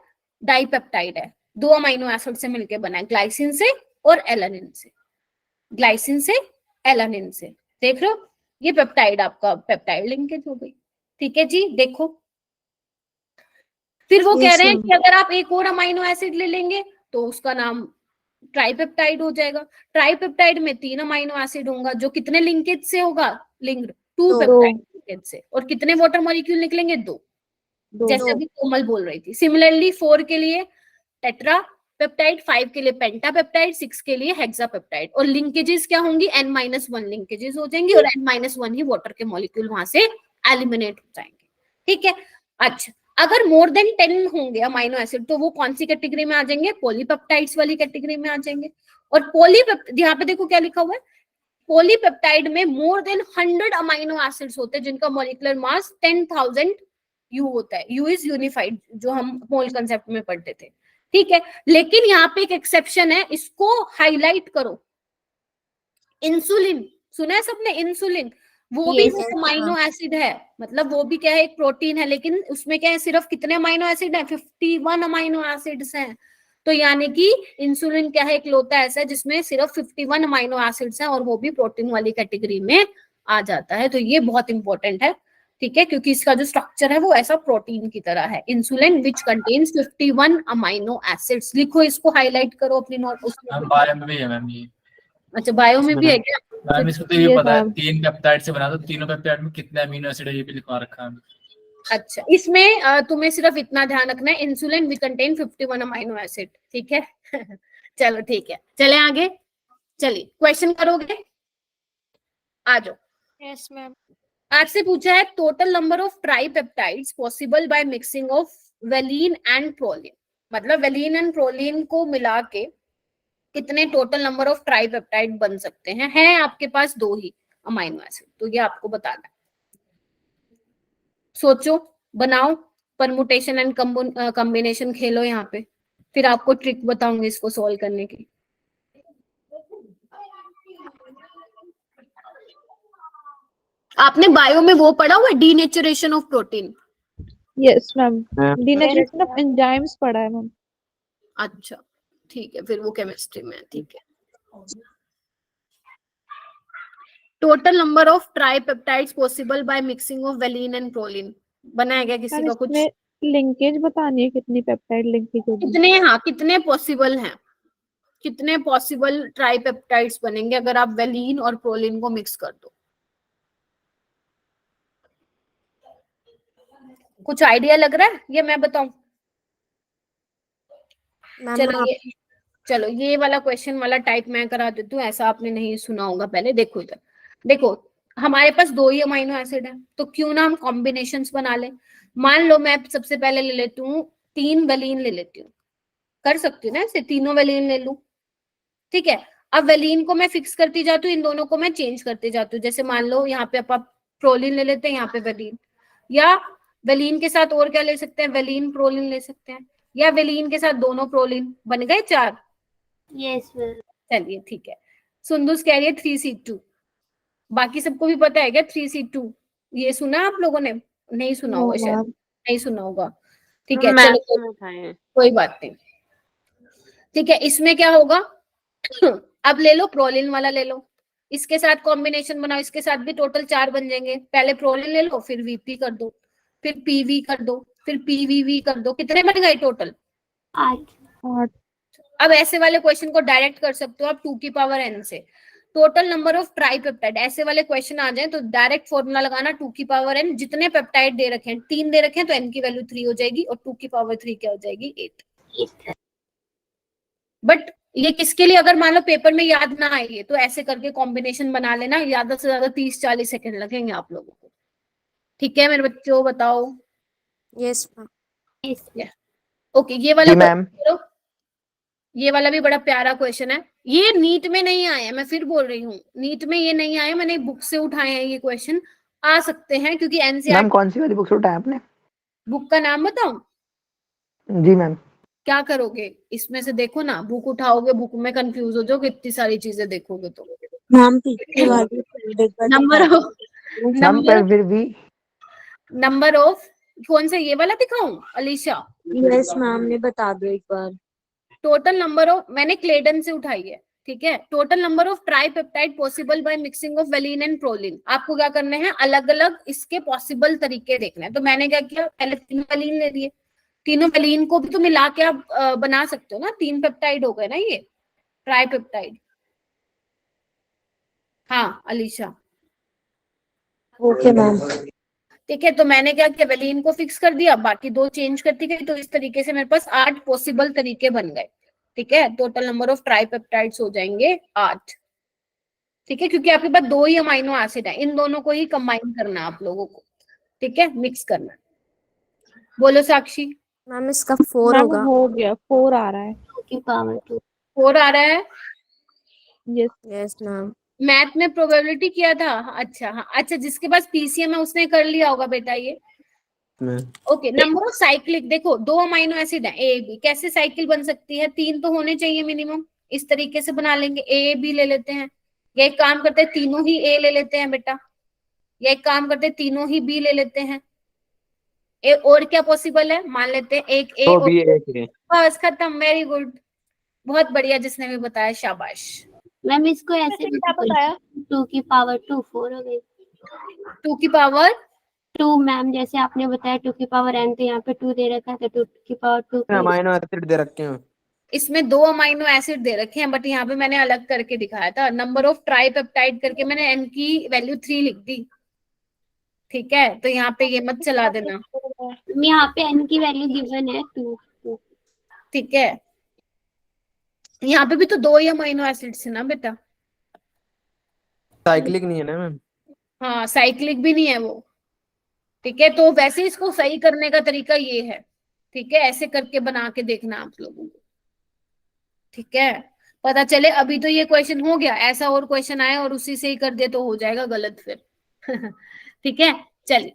डाइपेप्टाइड है, 2 अमाइनो एसिड से मिलकर बना है, ग्लाइसिन से और एलानिन से. ग्लाइसिन से एलानिन से, देख रहे हो, ये पेप्टाइड, आपका पेप्टाइड लिंकेज हो गई. ठीक है जी, देखो. फिर वो कह रहे हैं कि अगर आप एक और अमाइनो एसिड ले लेंगे तो उसका नाम ट्राइपेप्टाइड हो जाएगा. ट्राइपेप्टाइड में 3 अमाइनो एसिड होगा, जो कितने लिंकेज से होगा? लिंक्ड 2 पेप्टाइड लिंकेज से. और कितने वाटर मॉलिक्यूल निकलेंगे? 2, जैसे अभी कोमल बोल रही थी. सिमिलरली 4 के लिए टेट्रा पेप्टाइड, 5 के लिए पेंटापेप्टाइड, 6 के लिए हेक्सापेप्टाइड. और लिंकेजेस क्या होंगी? n-1 लिंकेजेस हो जाएंगी और n-1 ही वाटर के मॉलिक्यूल वहां से एलिमिनेट हो जाएंगे. ठीक है. अच्छा, अगर मोर देन 10 होंगे अमाइनो एसिड तो वो कौन सी कैटेगरी में आ जाएंगे? पॉलीपेप्टाइड्स वाली कैटेगरी में आ जाएंगे. और पॉलीपेप्टाइड, यहाँ पे देखो क्या लिखा हुआ है, पॉलीपेप्टाइड में मोर देन 100 अमाइनो एसिड्स होते हैं जिनका मॉलिक्यूलर मास 10,000 U होता है. U इज यूनिफाइड, जो हम मोल कंसेप्ट में पढ़ते थे. ठीक है, लेकिन यहाँ पे एक एक्सेप्शन है, इसको हाईलाइट करो. इंसुलिन सुना है सबने? इंसुलिन वो भी अमाइनो एसिड है, मतलब वो भी क्या है? एक प्रोटीन है, लेकिन उसमें क्या है? सिर्फ कितने अमाइनो एसिड है? 51 अमाइनो एसिड्स हैं. तो यानी कि इंसुलिन क्या है? एक लोता ऐसा है जिसमें सिर्फ 51 अमाइनो एसिड्स हैं और वो भी प्रोटीन वाली कैटेगरी में आ जाता है. तो ये बहुत इंपॉर्टेंट है, ठीक है, क्योंकि इसका जो स्ट्रक्चर है वो ऐसा प्रोटीन की तरह है. Insulin which contains 51 amino acids. लिखो इसको, हाईलाइट करो अपनी नोट. बायो में भी है मैम ये. अच्छा, बायो में भी है क्या? मैम इसको तो ये पता है, 3 पेप्टाइड से बना, तो तीनों पेप्टाइड में कितने अमीनो एसिड है ये भी लिखवा रखा है. अच्छा, इसमें तुम्हें सिर्फ इतना ध्यान रखना है, insulin we contain 51 amino acid. ठीक है. चलो ठीक है, चले आगे. चलिए, क्वेश्चन करोगे? आ जाओ. Yes ma'am. आपसे पूछा है total number of tripeptides possible by mixing of valine and proline. मतलब वेलिन एंड प्रोलिन को मिला के कितने टोटल नंबर ऑफ ट्राइपेप्टाइड बन सकते हैं? है आपके पास 2 ही अमाइनो एसिड, तो ये आपको बताना है. सोचो, बनाओ, परमुटेशन एंड कॉम्बिनेशन खेलो यहाँ पे, फिर आपको ट्रिक बताऊंगी इसको सॉल्व करने की. आपने बायो में वो पढ़ा हुआ है, denaturation of protein? Yes ma'am, denaturation of enzymes पढ़ा है मैम. अच्छा ठीक है, फिर वो केमिस्ट्री में है. ठीक है. Total number of tripeptides possible by mixing of valine and proline. बनाया गया किसी का कुछ? लिंकेज बतानी है, कितनी पेप्टाइड लिंकेज होगी? कितने, हाँ, कितने पॉसिबल हैं, कितने पॉसिबल ट्राइपेप्टाइड्स बनेंगे अगर आप वेलिन और प्रोलिन को मिक्स कर दो? कुछ आइडिया लग रहा है? ये मैं बताऊं? चलो ये वाला क्वेश्चन वाला टाइप मैं करा देती हूँ, ऐसा आपने नहीं सुना होगा पहले. देखो इधर, देखो हमारे पास 2 ही अमाइनो एसिड है, तो क्यों ना हम कॉम्बिनेशंस बना ले. मान लो मैं सबसे पहले ले लेती हूँ 3 वेलिन ले लेती हूँ. कर सकती हूँ ना ऐसे, तीनों वेलिन ले लूं. ठीक है. अब वेलिन को मैं फिक्स करती जाती हूँ, इन दोनों को मैं चेंज करती जाती हूँ. जैसे मान लो यहाँ पे आप प्रोलिन ले लेते हैं, यहाँ पे वेलिन, या वेलिन के साथ और क्या ले सकते हैं? वेलिन प्रोलिन ले सकते हैं, या वेलिन के साथ दोनों प्रोलिन. बन गए 4. यस चलिए ठीक है. सुंदुस कह रही है 3C2. बाकी सबको भी पता है क्या 3C2? ये सुना आप लोगों ने? नहीं सुना होगा शायद, नहीं सुना होगा. ठीक है, चलो कोई बात नहीं. ठीक है, इसमें क्या होगा? अब ले लो प्रोलिन वाला, ले लो, इसके साथ कॉम्बिनेशन बनाओ, इसके साथ भी टोटल 4 बन जाएंगे. पहले प्रोलिन ले लो, फिर VP कर दो, फिर PV कर दो, फिर PVV कर दो. कितने बन गए टोटल? 8. अब ऐसे वाले क्वेश्चन को डायरेक्ट कर सकते हो आप 2 की पावर n से. टोटल नंबर ऑफ ट्राइपेप्टाइड, ऐसे वाले क्वेश्चन आ जाए तो डायरेक्ट फॉर्मूला लगाना 2 की पावर n, जितने पेप्टाइड दे रखे हैं 3 दे रखे हैं तो n की वैल्यू 3 हो जाएगी और 2 की पावर 3 क्या हो जाएगी 8। बट ये किसके लिए, अगर मान लो पेपर में याद ना आए तो ऐसे करके कॉम्बिनेशन बना लेना, ज्यादा से ज्यादा 30-40 सेकंड लगेंगे आप लोगों को। ठीक है मेरे बच्चों, बताओ। Yes ma'am. ओके ये वाला जी मैम। ये वाला भी बड़ा प्यारा क्वेश्चन है, ये नीट में नहीं आया, मैं फिर बोल रही हूँ नीट में ये नहीं आया, मैंने बुक से उठाए हैं ये क्वेश्चन, आ सकते हैं क्योंकि मैम एनसीईआरटी। कौन सी वाली बुक से उठाया आपने? बुक का नाम बताऊं? जी मैम। क्या करोगे इसमें से, देखो ना बुक उठाओगे, बुक में कंफ्यूज हो जाओगे, इतनी सारी चीजें देखोगे तो। मैम पीछे वाली नंबर ऑफ मैम पर फिर भी नंबर ऑफ कौन सा, ये वाला दिखाऊं अलीशा? यस मैम ने बता दो एक बार। टोटल नंबर ऑफ, मैंने क्लेडन से उठाई है, ठीक है। Total number of tripeptide possible by mixing of valine and proline. आपको क्या करने हैं, अलग अलग इसके पॉसिबल तरीके देखने हैं। तो मैंने क्या किया, पहले 3 वेलिन ले लिए, तीनों वेलिन को भी तो मिला के आप बना सकते हो ना, 3 पेप्टाइड हो गए ना ये ट्राइपेप्टाइड। हाँ अलीशा ओके मैम। ठीक है, तो मैंने क्या किया, वेलिन को फिक्स कर दिया, बाकी 2 चेंज करती गई, तो इस तरीके से मेरे पास 8 पॉसिबल तरीके बन गए। ठीक है, टोटल नंबर ऑफ ट्राइपेप्टाइड्स हो जाएंगे 8। ठीक है, क्योंकि आपके पास 2 ही अमाइनो एसिड है, इन दोनों को ही कंबाइन करना है आप लोगों को। ठीक है, मिक्स करना। बोलो साक्षी। मैम इसका 4 मैम होगा। हो गया, 4 आ रहा है। 2 की पावर 2। 4 आ रहा है। यस। Yes ma'am. मैथ में प्रोबेबिलिटी किया था? अच्छा हाँ, अच्छा जिसके पास पीसीएम है उसने कर लिया होगा बेटा ये। ओके, नंबर ऑफ साइक्लिक, देखो 2 अमाइनो एसिड है ए बी, कैसे साइकिल बन सकती है, 3 तो होने चाहिए मिनिमम, इस तरीके से बना लेंगे। ए बी ले लेते हैं, या एक काम करते हैं तीनों ही ए ले लेते हैं बेटा, या एक काम करते हैं तीनों ही बी ले लेते हैं। और क्या पॉसिबल है, मान लेते हैं एक ए और बस खत्म। वेरी गुड, बहुत बढ़िया, जिसने भी बताया शाबाश। मैम इसको ऐसे क्या बताया? 2 की पावर 2 4 हो गई। 2 की पावर 2 मैम, जैसे आपने बताया 2 की पावर n, तो यहाँ पे 2 दे रखा है तो 2 की पावर 2 अमाइनो एसिड दे रखे हैं। इसमें 2 अमाइनो एसिड दे रखे हैं, बट यहाँ पे मैंने अलग करके दिखाया था। नंबर ऑफ ट्राइपेप्टाइड करके मैंने n की वैल्यू 3 लिख दी। ठीक है, तो यहाँ पे ये मत चला देना। यहाँ पे n की वैल्यू गिवन है 2। ठीक है, यहाँ पे भी तो 2 ही अमाइनो एसिड है ना बेटा। साइक्लिक नहीं है ना मैम? हाँ साइक्लिक भी नहीं है वो। ठीक है, तो वैसे इसको सही करने का तरीका ये है। ठीक है, ऐसे करके बना के देखना आप लोगों को। ठीक है, पता चले अभी तो ये क्वेश्चन हो गया, ऐसा और क्वेश्चन आए और उसी से ही कर दे तो हो जाएगा गलत फिर। ठीक है, चलिए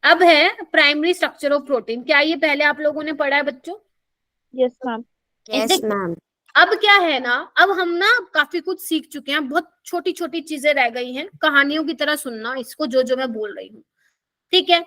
अब है प्राइमरी स्ट्रक्चर ऑफ प्रोटीन। क्या ये पहले आप लोगों ने पढ़ा है बच्चों? Yes ma'am. Yes ma'am. अब क्या है ना, अब हम ना काफी कुछ सीख चुके हैं, बहुत छोटी छोटी चीजें रह गई हैं, कहानियों की तरह सुनना इसको, जो जो मैं बोल रही हूँ। ठीक है,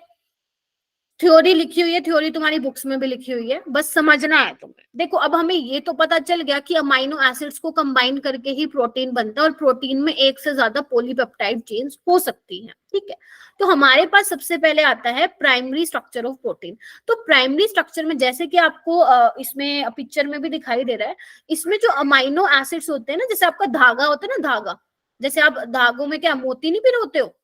थ्योरी लिखी हुई है, थ्योरी तुम्हारी बुक्स में भी लिखी हुई है, बस समझना है तुम्हें। देखो अब हमें ये तो पता चल गया कि अमाइनो एसिड्स को कंबाइन करके ही प्रोटीन बनता है, और प्रोटीन में एक से ज्यादा पॉलीपेप्टाइड चेन्स हो सकती हैं। ठीक है, तो हमारे पास सबसे पहले आता है प्राइमरी स्ट्रक्चर ऑफ प्रोटीन। तो प्राइमरी स्ट्रक्चर में जैसे कि आपको इसमें पिक्चर में भी दिखाई दे रहा है, इसमें जो अमाइनो एसिड्स होते हैं ना, जैसे आपका धागा होता है ना, धागा, जैसे आप धागों में क्या मोती नहीं पिरोते हो,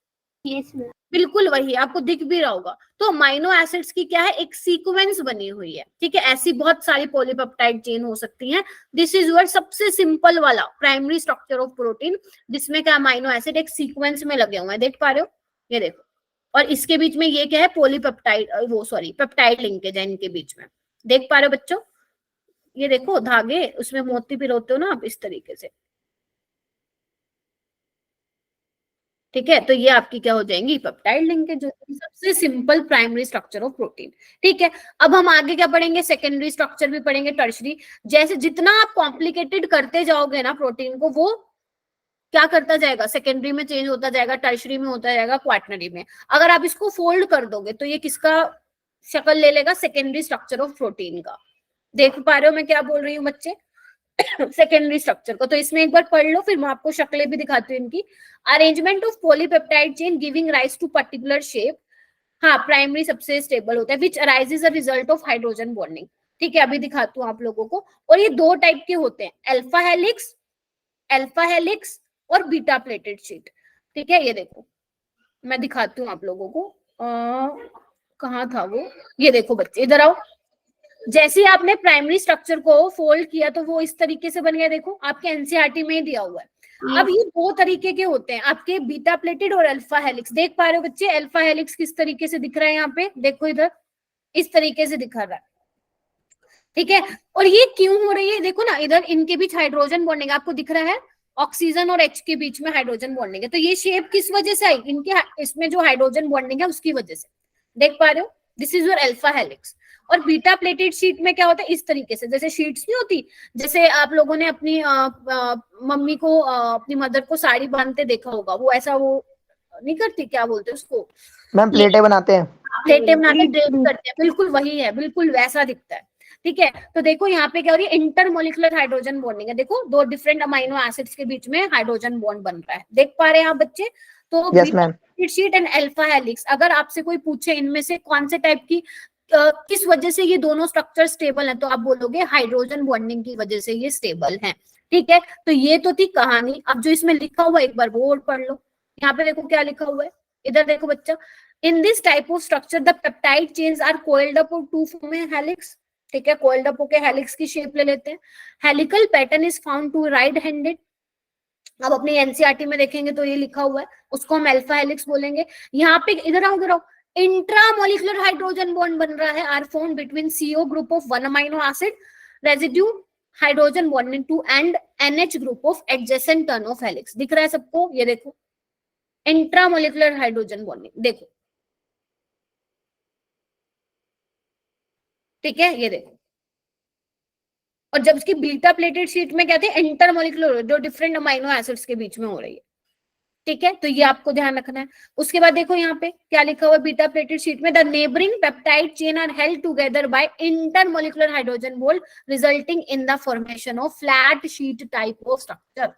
यस मैम। बिल्कुल वही, आपको दिख भी रहा होगा। तो अमाइनो एसिड्स की क्या है, एक सीक्वेंस बनी हुई है। ठीक है, ऐसी बहुत सारी पॉलीपेप्टाइड चेन हो सकती हैं। दिस इज योर सबसे सिंपल वाला प्राइमरी स्ट्रक्चर ऑफ प्रोटीन, जिसमें क्या अमाइनो एसिड एक सीक्वेंस में लगे हुए हैं, देख पा रहे हो, ये देखो। और इसके बीच में ये क्या है, पॉलीपेप्टाइड, वो सॉरी पेप्टाइड लिंकेज है इनके बीच में, देख पा रहे हो बच्चों, ये देखो धागे, उसमें मोती पिरोते हो ना आप, इस तरीके से। ठीक है, तो ये आपकी क्या हो जाएंगी, पेप्टाइड लिंकेज हो जाएगी। सबसे simple primary structure of protein. ठीक है, अब हम आगे क्या पढ़ेंगे, सेकेंडरी स्ट्रक्चर भी पढ़ेंगे, टर्शरी। जैसे जितना आप कॉम्प्लिकेटेड करते जाओगे ना प्रोटीन को, वो क्या करता जाएगा, सेकेंडरी में चेंज होता जाएगा, टर्शरी में होता जाएगा, क्वाटरनरी में। अगर आप इसको फोल्ड कर दोगे तो ये किसका शक्ल ले लेगा, सेकेंडरी स्ट्रक्चर ऑफ प्रोटीन का। देख पा रहे हो मैं क्या बोल रही हूँ बच्चे, सेकेंडरी स्ट्रक्चर को। तो इसमें एक बार पढ़ लो, फिर मैं आपको शक्लें भी दिखाती हूँ इनकी। Arrangement of polypeptide chain giving rise to particular shape. हाँ, प्राइमरी सबसे स्टेबल होता है, which arises a result of hydrogen bonding. ठीक है, अभी दिखाती हूँ आप लोगों को। और ये 2 टाइप के होते हैं, अल्फा हेलिक्स और बीटा प्लेटेड शीट। ठीक है, ये देखो मैं दिखाती हूँ आप लोगों को, कहाँ था वो, ये देखो बच्चे इधर आओ। जैसे ही आपने प्राइमरी स्ट्रक्चर को फोल्ड किया तो वो इस तरीके से बन गया, देखो आपके एनसीईआरटी में ही दिया हुआ है। अब ये दो तरीके के होते हैं आपके, बीटा प्लेटेड और अल्फा हेलिक्स। देख पा रहे हो बच्चे अल्फा हेलिक्स किस तरीके से दिख रहा है, यहाँ पे देखो इधर इस तरीके से दिखा रहा है। ठीक है, और ये क्यों हो रही है, देखो ना इधर इनके बीच हाइड्रोजन बॉन्डिंग आपको दिख रहा है, ऑक्सीजन और H के बीच में हाइड्रोजन बॉन्डिंग है। तो ये शेप किस वजह से आई, इनके इसमें जो हाइड्रोजन बॉन्डिंग है उसकी वजह से। देख पा रहे हो, this is your alpha helix. और बीटा प्लेटेड शीट में क्या होता है, इस तरीके से, जैसे शीट्स नहीं होती, जैसे आप लोगों ने अपनी मम्मी को अपनी मदर को साड़ी बांधते देखा होगा, वो ऐसा वो नहीं करती, क्या बोलते हैं उसको, मैम प्लेटें बनाते हैं। प्लेटें बनाते ड्रेप करते हैं, बिल्कुल वही है, बिल्कुल वैसा दिखता है। ठीक है, तो देखो यहाँ पे क्या हो रही है, इंटरमोलिकुलर हाइड्रोजन बॉन्डिंग है। देखो दो डिफरेंट अमाइनो एसिड्स के बीच में हाइड्रोजन बॉन्ड बन रहा है, देख पा रहे हैं आप बच्चे। तो yes ma'am. Sheet and alpha helix, अगर आपसे कोई पूछे इनमें से कौन से टाइप की किस वजह से ये दोनों स्ट्रक्चर स्टेबल हैं, तो आप बोलोगे हाइड्रोजन बॉन्डिंग की वजह से ये स्टेबल हैं। ठीक है, तो ये तो थी कहानी। अब जो इसमें लिखा हुआ एक बार वो और पढ़ लो। यहाँ पे देखो क्या लिखा हुआ है, इधर देखो बच्चा, in this type of structure the peptide chains are coiled up to form a helix. ठीक है, कोइल्ड अप होके हेलिक्स की शेप ले लेते हैं। Helical pattern is found to right handed. अब अपनी एनसीईआरटी में देखेंगे तो ये लिखा हुआ है, उसको हम अल्फा हेलिक्स बोलेंगे। यहाँ पे इधर आओ, इंट्रामोलिकुलर हाइड्रोजन बॉन्ड बन रहा है, are found between CO group of 1 amino acid residue hydrogen bonding to and NH group of adjacent turn of helix. दिख रहा है सबको, ये देखो इंट्रामोलिकुलर हाइड्रोजन बॉन्डिंग, देखो ठीक है, ये देखो। और जब इसकी बीटा प्लेटेड शीट में क्या थे, इंटरमोलिकुलर, जो डिफरेंट अमाइनो एसिड्स के बीच में हो रही है। ठीक है, तो ये आपको ध्यान रखना है। उसके बाद देखो यहाँ पे क्या लिखा हुआ है बीटा प्लेटेड शीट में, the neighbouring peptide chain are held together by intermolecular hydrogen bond resulting in the formation of flat sheet type of structure.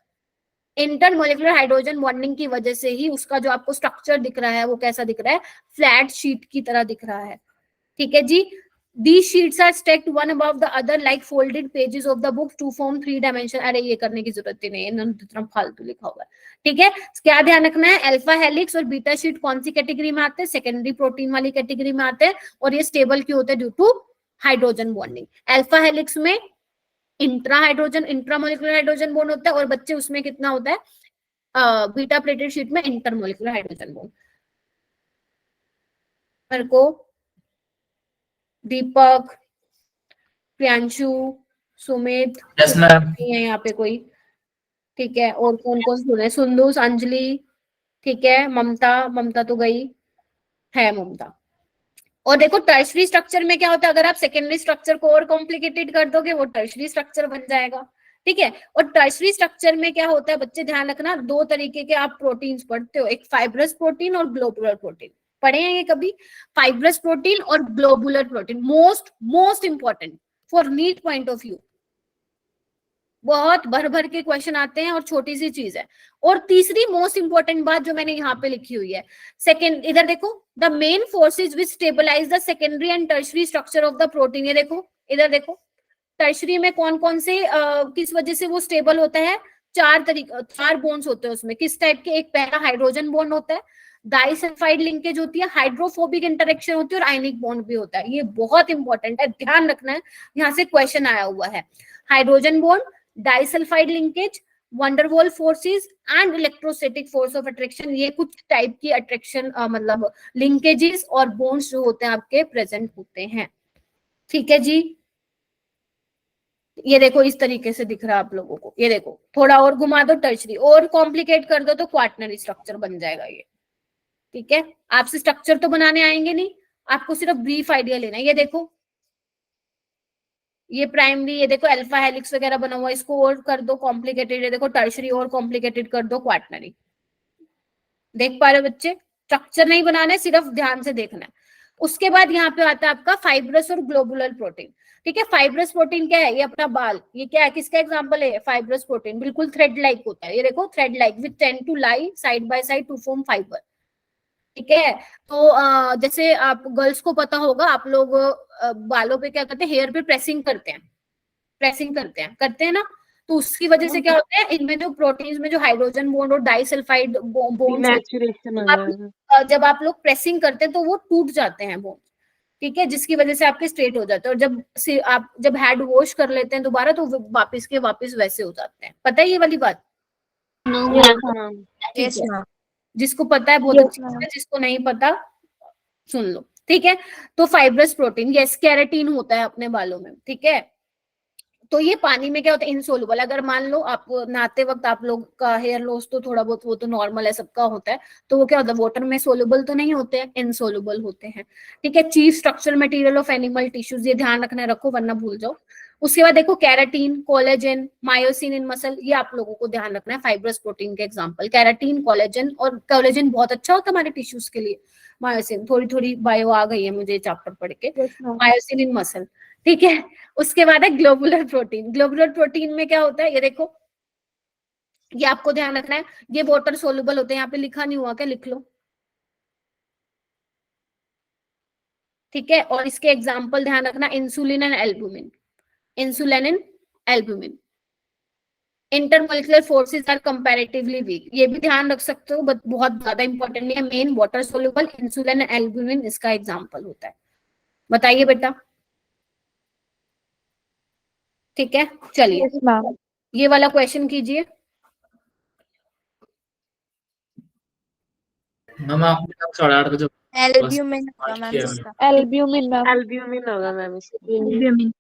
Intermolecular hydrogen bonding की वजह से ही उसका जो आपको स्ट्रक्चर दिख रहा है वो कैसा दिख रहा है, फ्लैट शीट की तरह दिख रहा है। ठीक है जी, these sheets are stacked one above the other like folded pages of the book to form 3 dimension। अरे ये करने की जरूरत ही नहीं है, इन्होंने इतना फालतू लिखा हुआ है। ठीक है, क्या ध्यान रखना है, अल्फा हेलिक्स और बीटा शीट कौन सी कैटेगरी में आते हैं, सेकेंडरी प्रोटीन वाली कैटेगरी में आते हैं, और ये स्टेबल क्यों होते हैं, due to hydrogen bonding. Alpha helix में इंट्रामोलिकुलर हाइड्रोजन बॉन्ड होता है, और बच्चे उसमें कितना होता है, बीटा प्लेटेड शीट में इंटरमोलिकुलर हाइड्रोजन बॉन्ड। मेरे को दीपक, प्रियांशु, सुमित, यस मैम। नहीं है यहाँ पे कोई। ठीक है, और कौन कौन सुन रहे, सुंदूस, अंजलि, ठीक है, ममता तो गई है, ममता। और देखो टर्शरी स्ट्रक्चर में क्या होता है, अगर आप सेकेंडरी स्ट्रक्चर को और कॉम्प्लिकेटेड कर दोगे वो टर्शरी स्ट्रक्चर बन जाएगा। ठीक है, और टर्शरी स्ट्रक्चर में क्या होता है बच्चे, ध्यान रखना, दो तरीके के आप प्रोटीन्स पढ़ते हो, एक फाइब्रस प्रोटीन और ग्लोबुलर प्रोटीन। पढ़े हैं ये कभी, फाइब्रस प्रोटीन और globular protein, most important for NEET point of view, बहुत भर भर के क्वेश्चन आते हैं और छोटी सी चीज है। और तीसरी मोस्ट इंपॉर्टेंट बात जो मैंने यहाँ पे लिखी हुई है, सेकेंड, इधर देखो, the main forces which stabilise the secondary and tertiary structure of the protein. ये देखो, इधर देखो, टर्शरी में कौन कौन से किस वजह से वो स्टेबल होता है, चार बॉन्ड्स होते हैं उसमें, किस टाइप के, एक पहला हाइड्रोजन बॉन्ड होता है, डाइसल्फाइड लिंकेज होती है, हाइड्रोफोबिक इंटरेक्शन होती है, और आयनिक बॉन्ड भी होता है। ये बहुत इंपॉर्टेंट है, ध्यान रखना है, यहाँ से क्वेश्चन आया हुआ है। Hydrogen bond, disulphide linkage, van der Waals forces and electrostatic force of attraction, ये कुछ टाइप की अट्रैक्शन मतलब लिंकेजेस और बॉन्ड्स जो होते हैं आपके प्रेजेंट होते हैं। ठीक है जी, ये देखो इस तरीके से दिख रहा है आप लोगों को, ये देखो थोड़ा और घुमा दो, टर्शरी और कॉम्प्लिकेट कर दो तो क्वाटरनरी स्ट्रक्चर बन जाएगा ये। ठीक है, आपसे स्ट्रक्चर तो बनाने आएंगे नहीं, आपको सिर्फ ब्रीफ आइडिया लेना है। ये देखो, ये प्राइमरी, ये देखो अल्फा हेलिक्स वगैरह बना हुआ, इसको और कर दो कॉम्प्लिकेटेड, ये देखो टर्शरी और कॉम्प्लिकेटेड कर दो, क्वाटरनरी। देख पा रहे बच्चे, स्ट्रक्चर नहीं बनाना है, सिर्फ ध्यान से देखना है। उसके बाद यहाँ पे आता है आपका फाइब्रस और ग्लोबुलर प्रोटीन। ठीक है, फाइब्रस प्रोटीन क्या है, ये अपना बाल, ये क्या है, किसका एग्जांपल है, फाइब्रस प्रोटीन, बिल्कुल थ्रेड लाइक होता है। ये देखो thread like with tend to lie side by side to form fibre. ठीक है, तो जैसे आप गर्ल्स को पता होगा, आप लोग बालों पे क्या करते हैं, हेयर पे प्रेसिंग करते हैं, करते हैं ना, तो उसकी वजह से क्या होता है, इनमें जो प्रोटीन्स में जो हाइड्रोजन बॉन्ड और डाइसल्फाइड बॉन्ड्स जब आप लोग प्रेसिंग करते हैं तो वो टूट जाते हैं बॉन्ड, ठीक है, जिसकी वजह से आपके स्ट्रेट हो जाते हैं। और आप जब हेड वॉश कर लेते हैं दोबारा तो वापस के वापस वैसे हो जाते हैं। पता है ये वाली बात? ठीक है, जिसको पता है बहुत अच्छी बात है, जिसको नहीं पता सुन लो, ठीक है। तो फाइब्रस प्रोटीन, यस, केराटिन होता है अपने बालों में, ठीक है। तो ये पानी में क्या होता है, इनसोल्युबल। अगर मान लो आप नहाते वक्त आप लोग का हेयर लॉस तो थोड़ा बहुत वो तो नॉर्मल है, सबका होता है, तो वो क्या होता है, वाटर में सोल्युबल तो नहीं होते हैं, इनसोल्युबल होते हैं, ठीक है। Chief structure material of animal tissues, ये ध्यान रखना, रखो वरना भूल जाओ। उसके बाद देखो कैराटीन, कोलेजन, मायोसिन इन मसल, ये आप लोगों को ध्यान रखना है फाइब्रस प्रोटीन के एग्जांपल, कैराटीन, कोलेजन। और कोलेजन बहुत अच्छा होता है हमारे टिश्यूज के लिए। मायोसिन, थोड़ी थोड़ी बायो आ गई है मुझे चैप्टर पढ़ के। मायोसिन इन मसल, ठीक है। उसके बाद है ग्लोबुलर प्रोटीन। ग्लोबुलर प्रोटीन में क्या होता है, ये देखो, ये आपको ध्यान रखना है, ये वाटर सोल्युबल होते हैं। यहाँ पे लिखा नहीं हुआ क्या, लिख लो, ठीक है। और इसके एग्जाम्पल ध्यान रखना, insulin and albumin, insulin and albumin. Intermolecular forces are comparatively weak, ये भी ध्यान रख सकते हो, बट बहुत ज्यादा इंपॉर्टेंट नहीं है। Main water soluble insulin and albumin इसका एग्जाम्पल होता है। बताइए बेटा, ठीक है। चलिए ये वाला क्वेश्चन कीजिए। मैम आपने 8:30 बजे एल्ब्यूमिन होगा मैम किया इसका। Albumin ma'am. एल्ब्यूमिन होगा मैम इसका। एल्ब्यूमिन।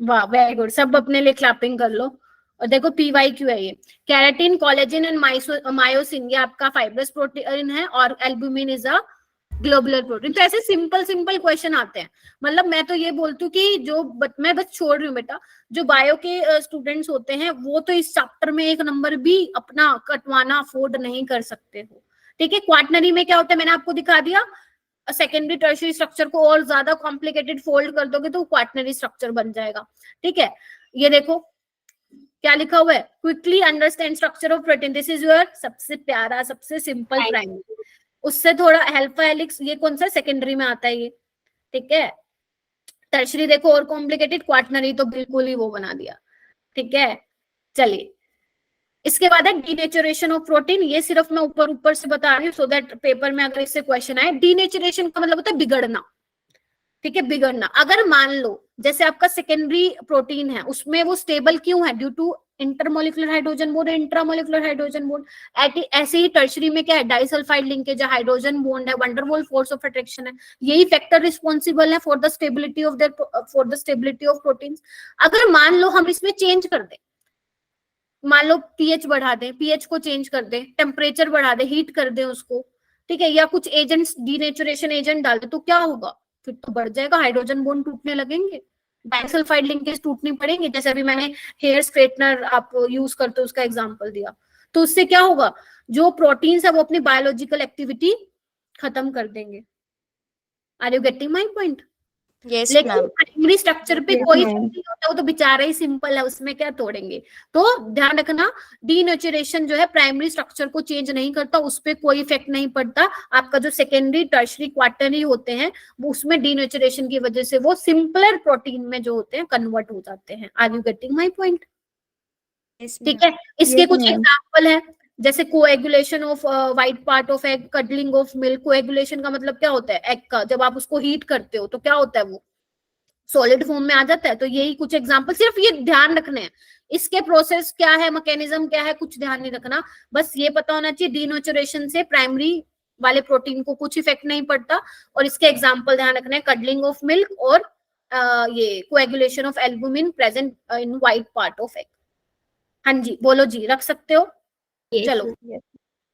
वाह, वेरी गुड, सब अपने लिए क्लैपिंग कर लो। और देखो PYQ है ये, कैराटिन, कोलेजन एंड मायोसिन, ये आपका फाइब्रस प्रोटीन है, और albumin is a globular protein. तो ऐसे सिंपल सिंपल क्वेश्चन आते हैं। मतलब मैं तो ये बोलती हूँ कि जो मैं बस छोड़ रही हूँ बेटा, जो बायो के स्टूडेंट्स होते हैं वो तो इस चैप्टर में एक नंबर भी अपना कटवाना अफोर्ड नहीं कर सकते हो, ठीक है। क्वाटनरी में क्या होता है, मैंने आपको दिखा दिया। सेकेंडरी टर्शियरी स्ट्रक्चर को और ज्यादा कॉम्प्लिकेटेड फोल्ड कर दोगे तो क्वाटनरी स्ट्रक्चर बन जाएगा, ठीक है। ये देखो क्या लिखा हुआ है, quickly understand structure of protein, this is your सबसे प्यारा, सबसे सिंपल प्राइमरी। उससे थोड़ा अल्फा हेलिक्स, ये कौन सा सेकेंडरी में आता है ये, ठीक है। टर्शियरी देखो और कॉम्प्लिकेटेड, क्वाटनरी तो बिल्कुल ही वो बना दिया, ठीक है। चलिए इसके बाद है डीनेचुरेशन ऑफ प्रोटीन। ये सिर्फ मैं ऊपर ऊपर से बता रही हूँ सो दैट पेपर में अगर इससे क्वेश्चन आए। डीनेचुरेशन का मतलब होता है बिगड़ना, ठीक है, बिगड़ना। अगर मान लो जैसे आपका सेकेंडरी प्रोटीन है, उसमें वो स्टेबल क्यों है, due to intermolecular hydrogen bond, intramolecular hydrogen bond. ऐसे ही टर्शियरी में क्या है, डाइसल्फाइड लिंकेज है, हाइड्रोजन बॉन्ड है, वंडरवॉल फोर्स ऑफ अट्रैक्शन है। यही फैक्टर रिस्पॉन्सिबल है for the stability of proteins. अगर मान लो हम इसमें चेंज कर दें, मान लो पीएच बढ़ा दें, पीएच को चेंज कर दें, टेम्परेचर बढ़ा दें, हीट कर दें उसको, ठीक है, या कुछ एजेंट्स, डीनेचुरेशन एजेंट डाल दे, तो क्या होगा, फिर तो बढ़ जाएगा, हाइड्रोजन बॉन्ड टूटने लगेंगे, डाइसल्फाइड लिंकेज टूटनी पड़ेंगे। जैसे अभी मैंने हेयर स्ट्रेटनर आप यूज करते हो उसका एग्जांपल दिया, तो उससे क्या होगा, जो प्रोटीन्स है वो अपनी बायोलॉजिकल एक्टिविटी खत्म कर देंगे। Are you getting my point? Yes लेकिन मैम। प्राइमरी स्ट्रक्चर पे कोई इफेक्ट नहीं होता, वो तो बेचारा ही सिंपल है, उसमें क्या तोड़ेंगे। तो ध्यान रखना, डीनेचुरेशन जो है प्राइमरी स्ट्रक्चर को चेंज नहीं करता, उस पर कोई इफेक्ट नहीं पड़ता। आपका जो सेकेंडरी, टर्शियरी, क्वाटरनरी होते हैं वो उसमें डीनेचुरेशन की वजह से वो सिंपलर प्रोटीन में जो होते हैं कन्वर्ट हो जाते हैं। Are you getting my point? ठीक है, इसके कुछ एग्जाम्पल है, जैसे coagulation of white part of egg, curdling of milk. Coagulation का मतलब क्या होता है, एग का जब आप उसको हीट करते हो तो क्या होता है, वो सॉलिड फॉर्म में आ जाता है। तो यही कुछ एग्जांपल, सिर्फ ये ध्यान रखने हैं, इसके प्रोसेस क्या है, मैकेनिज्म क्या है, कुछ ध्यान नहीं रखना, बस ये पता होना चाहिए डीनेचुरेशन से प्राइमरी वाले प्रोटीन को कुछ इफेक्ट नहीं पड़ता। और इसके एग्जाम्पल ध्यान रखने हैं, कडलिंग ऑफ मिल्क और ये coagulation of albumin present in white part of egg. हाँ जी बोलो जी, रख सकते हो। चलो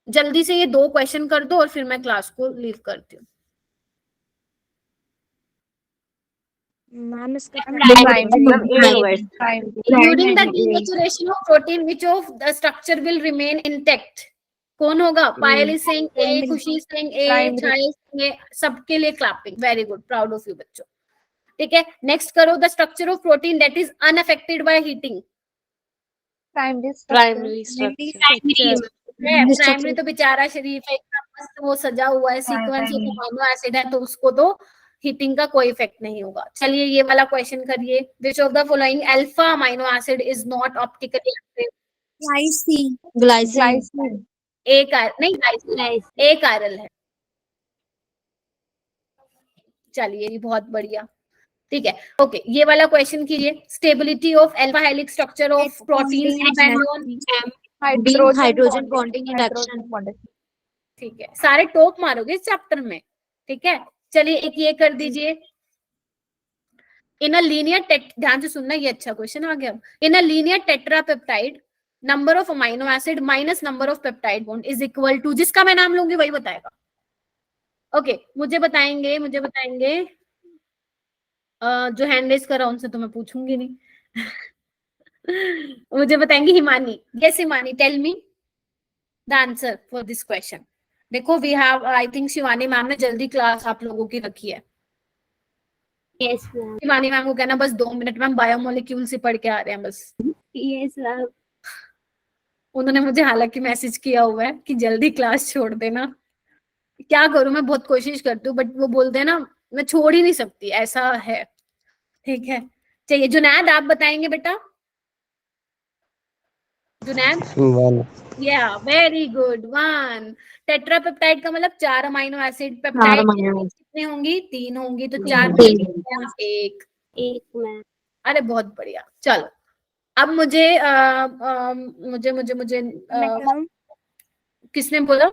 जल्दी से ये 2 क्वेश्चन कर दो और फिर मैं क्लास को लीव करती हूँ। मैम इसका During the denaturation of protein, which of the structure will remain intact? कौन होगा? पायल इज सेइंग ए, खुशी is saying A, Chhaya is saying ए, सबके लिए clapping. Very good, proud of you बच्चों। ठीक है, नेक्स्ट करो, the structure of protein that is unaffected by heating. Primary structure. Primary तो बेचारा शरीफ है, इतना मस्त वो सजा हुआ है, सीक्वेंस ऑफ अमीनो एसिड है, तो उसको तो हीटिंग का कोई इफेक्ट नहीं होगा। चलिए ये वाला क्वेश्चन करिए। Which of the following alpha amino acid is not optically active? Glycine. Glycine. एक नहीं ग्लाइसिन एक आयरल है। चलिए ये बहुत बढ़िया, ठीक है। ओके ये वाला क्वेश्चन कीजिए। Stability of alpha helix structure of proteins depend on hydrogen bonding induction. ठीक है, सारे टॉप मारोगे इस चैप्टर में, ठीक है। चलिए एक ये कर दीजिए। इन अ लीनियर ध्यान से सुनना, ये अच्छा क्वेश्चन आ गया। In a linear tetrapeptide number of amino acid minus number of peptide bond is equal to, जिसका मैं नाम लूंगी वही बताएगा। ओके मुझे बताएंगे जो हैंड रेज कर रहा उनसे तो मैं पूछूंगी नहीं। मुझे बताएंगे Himani. Yes Himani, tell me the answer for this question. देखो we have, I think Shivani ma'am ने जल्दी क्लास आप लोगों की रखी है। Yes ma'am. शिवानी मैम को कहना बस 2 मिनट मैम, बायोमोलिक्यूल से पढ़ के आ रहे हैं बस। Yes ma'am. उन्होंने मुझे हालांकि मैसेज किया हुआ है कि जल्दी क्लास छोड़ देना। क्या करूं, मैं बहुत कोशिश करती हूँ बट वो बोलते हैं ना मैं छोड़ ही नहीं सकती, ऐसा है, ठीक है। चलिए जुनैद आप बताएंगे बेटा। जुनैद, या वेरी गुड, 1। टेट्रापेप्टाइड का मतलब 4 अमाइनो एसिड, पेप्टाइड कितने होंगी? 3 होंगी, तो 4 1 मैम। अरे बहुत बढ़िया। चलो अब मुझे किसने बोला?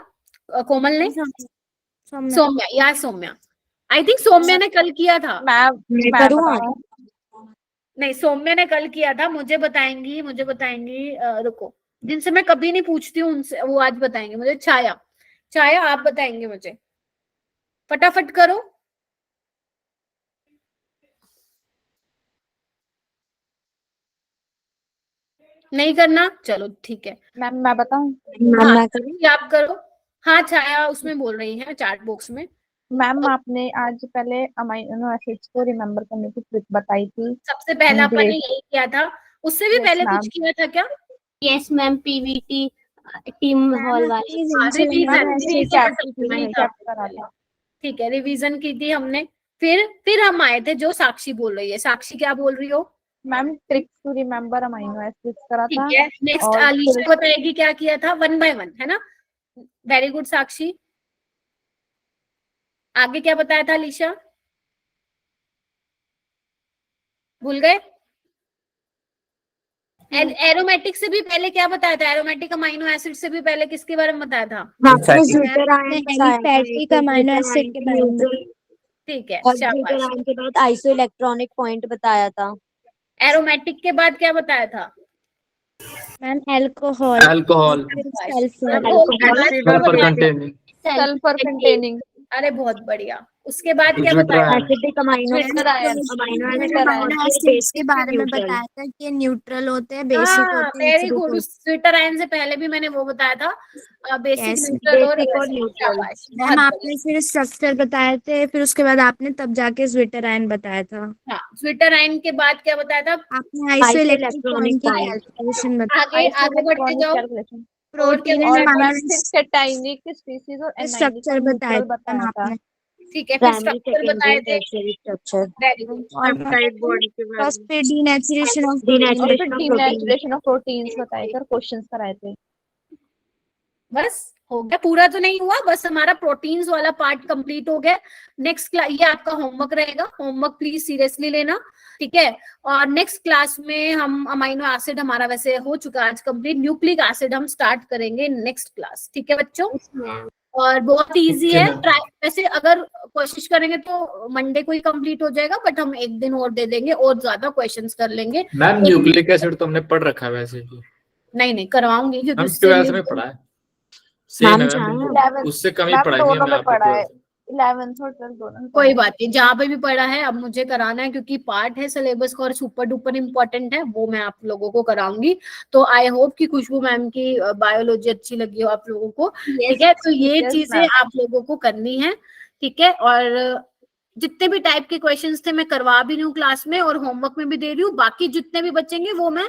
कोमल ने? सौम्या, या सौम्या, आई थिंक सौम्या ने कल किया था। नहीं सौम्या ने कल किया था। मुझे बताएंगी रुको, जिनसे मैं कभी नहीं पूछती हूँ उनसे, वो आज बताएंगे मुझे। छाया आप बताएंगे मुझे, फटाफट करो। नहीं करना, चलो ठीक है। मैम मैं बताऊं? आप करो। हाँ छाया उसमें बोल रही है चैट बॉक्स में। मैम आपने आज पहले अमाइनो एसिड्स को रिमेम्बर करने की ट्रिक बताई थी। सबसे पहला अपन ने यही किया था, उससे भी पहले कुछ किया था क्या? Yes ma'am, Pvt team hall वाली। ठीक है रिवीजन की थी हमने। फिर हम आए थे जो साक्षी बोल रही है। साक्षी क्या बोल रही हो? Ma'am trick to remember amino acids करा था। ठीक है नेक्स्ट अलीशा बताएगी क्या किया था, 1 by 1 है ना। वेरी गुड साक्षी। आगे क्या बताया था अलीशा? भूल गए? एरोमेटिक से भी पहले क्या बताया था? एरोमेटिक अमाइनो एसिड से भी पहले किसके बारे में बताया था? एलिफैटिक अमीनो एसिड के बारे में। ठीक है और के बाद आइसो इलेक्ट्रॉनिक पॉइंट बताया था। एरोमेटिक के बाद क्या बताया था? Ma'am alcohol. Sulphur containing. अरे बहुत बढ़िया। उसके बाद क्या बताया? अमीनो एसिड्स के बारे में बताया था कि ये न्यूट्रल होते हैं, बेसिक होते हैं। Very good. स्वीटर आयन से पहले भी मैंने वो बताया था, बेसिक न्यूट्रल और न्यूट्रल। मैम आपने फिर स्ट्रक्चर बताए थे, फिर उसके बाद आपने तब जाके स्वीटर आयन बताया था। हाँ स्वीटर आयन के बाद क्या बताया था? आपने आइसो इलेक्ट्रॉनिक की कैलकुलेशन बताया। आगे बढ़ते जाओ। प्रोटीन कैटाइनिक स्पीशीज और स्ट्रक्चर बताया था। ठीक है फिर स्ट्रक्चर बताए थे। फर्स्ट पे डीनेचुरेशन ऑफ प्रोटीन्स बताए कर क्वेश्चंस कराए थे। बस हो गया, पूरा तो नहीं हुआ, बस हमारा प्रोटीन्स वाला पार्ट कंप्लीट हो गया। नेक्स्ट क्लास ये आपका होमवर्क रहेगा, होमवर्क प्लीज सीरियसली लेना, ठीक है। और नेक्स्ट क्लास में हम अमाइनो एसिड हमारा वैसे हो चुका आज कंप्लीट, न्यूक्लिक एसिड हम स्टार्ट करेंगे नेक्स्ट क्लास, ठीक है बच्चों। और बहुत इजी है, वैसे अगर कोशिश करेंगे तो मंडे को ही कंप्लीट हो जाएगा, बट हम एक दिन और दे देंगे और ज्यादा क्वेश्चंस कर लेंगे। मैम न्यूक्लिक एसिड तो हमने पढ़ रखा है वैसे भी। नहीं करवाऊंगी क्योंकि हम 12th में पढ़ा है, सेम है, उससे कम ही पढ़ाएंगे हम आपको। 11th और 12th दोनों। कोई बात नहीं, जहाँ पे भी पढ़ा है अब मुझे कराना है क्योंकि पार्ट है सिलेबस का और सुपर डुपर इम्पोर्टेंट है, वो मैं आप लोगों को कराऊंगी। तो आई होप कि खुशबू मैम की बायोलॉजी अच्छी लगी हो आप लोगों को, ठीक है। तो ये चीजें आप लोगों को करनी है, ठीक है। और जितने भी टाइप के क्वेश्चंस थे मैं करवा भी रही हूँ क्लास में और होमवर्क में भी दे रही हूँ, बाकी जितने भी बचेंगे वो मैं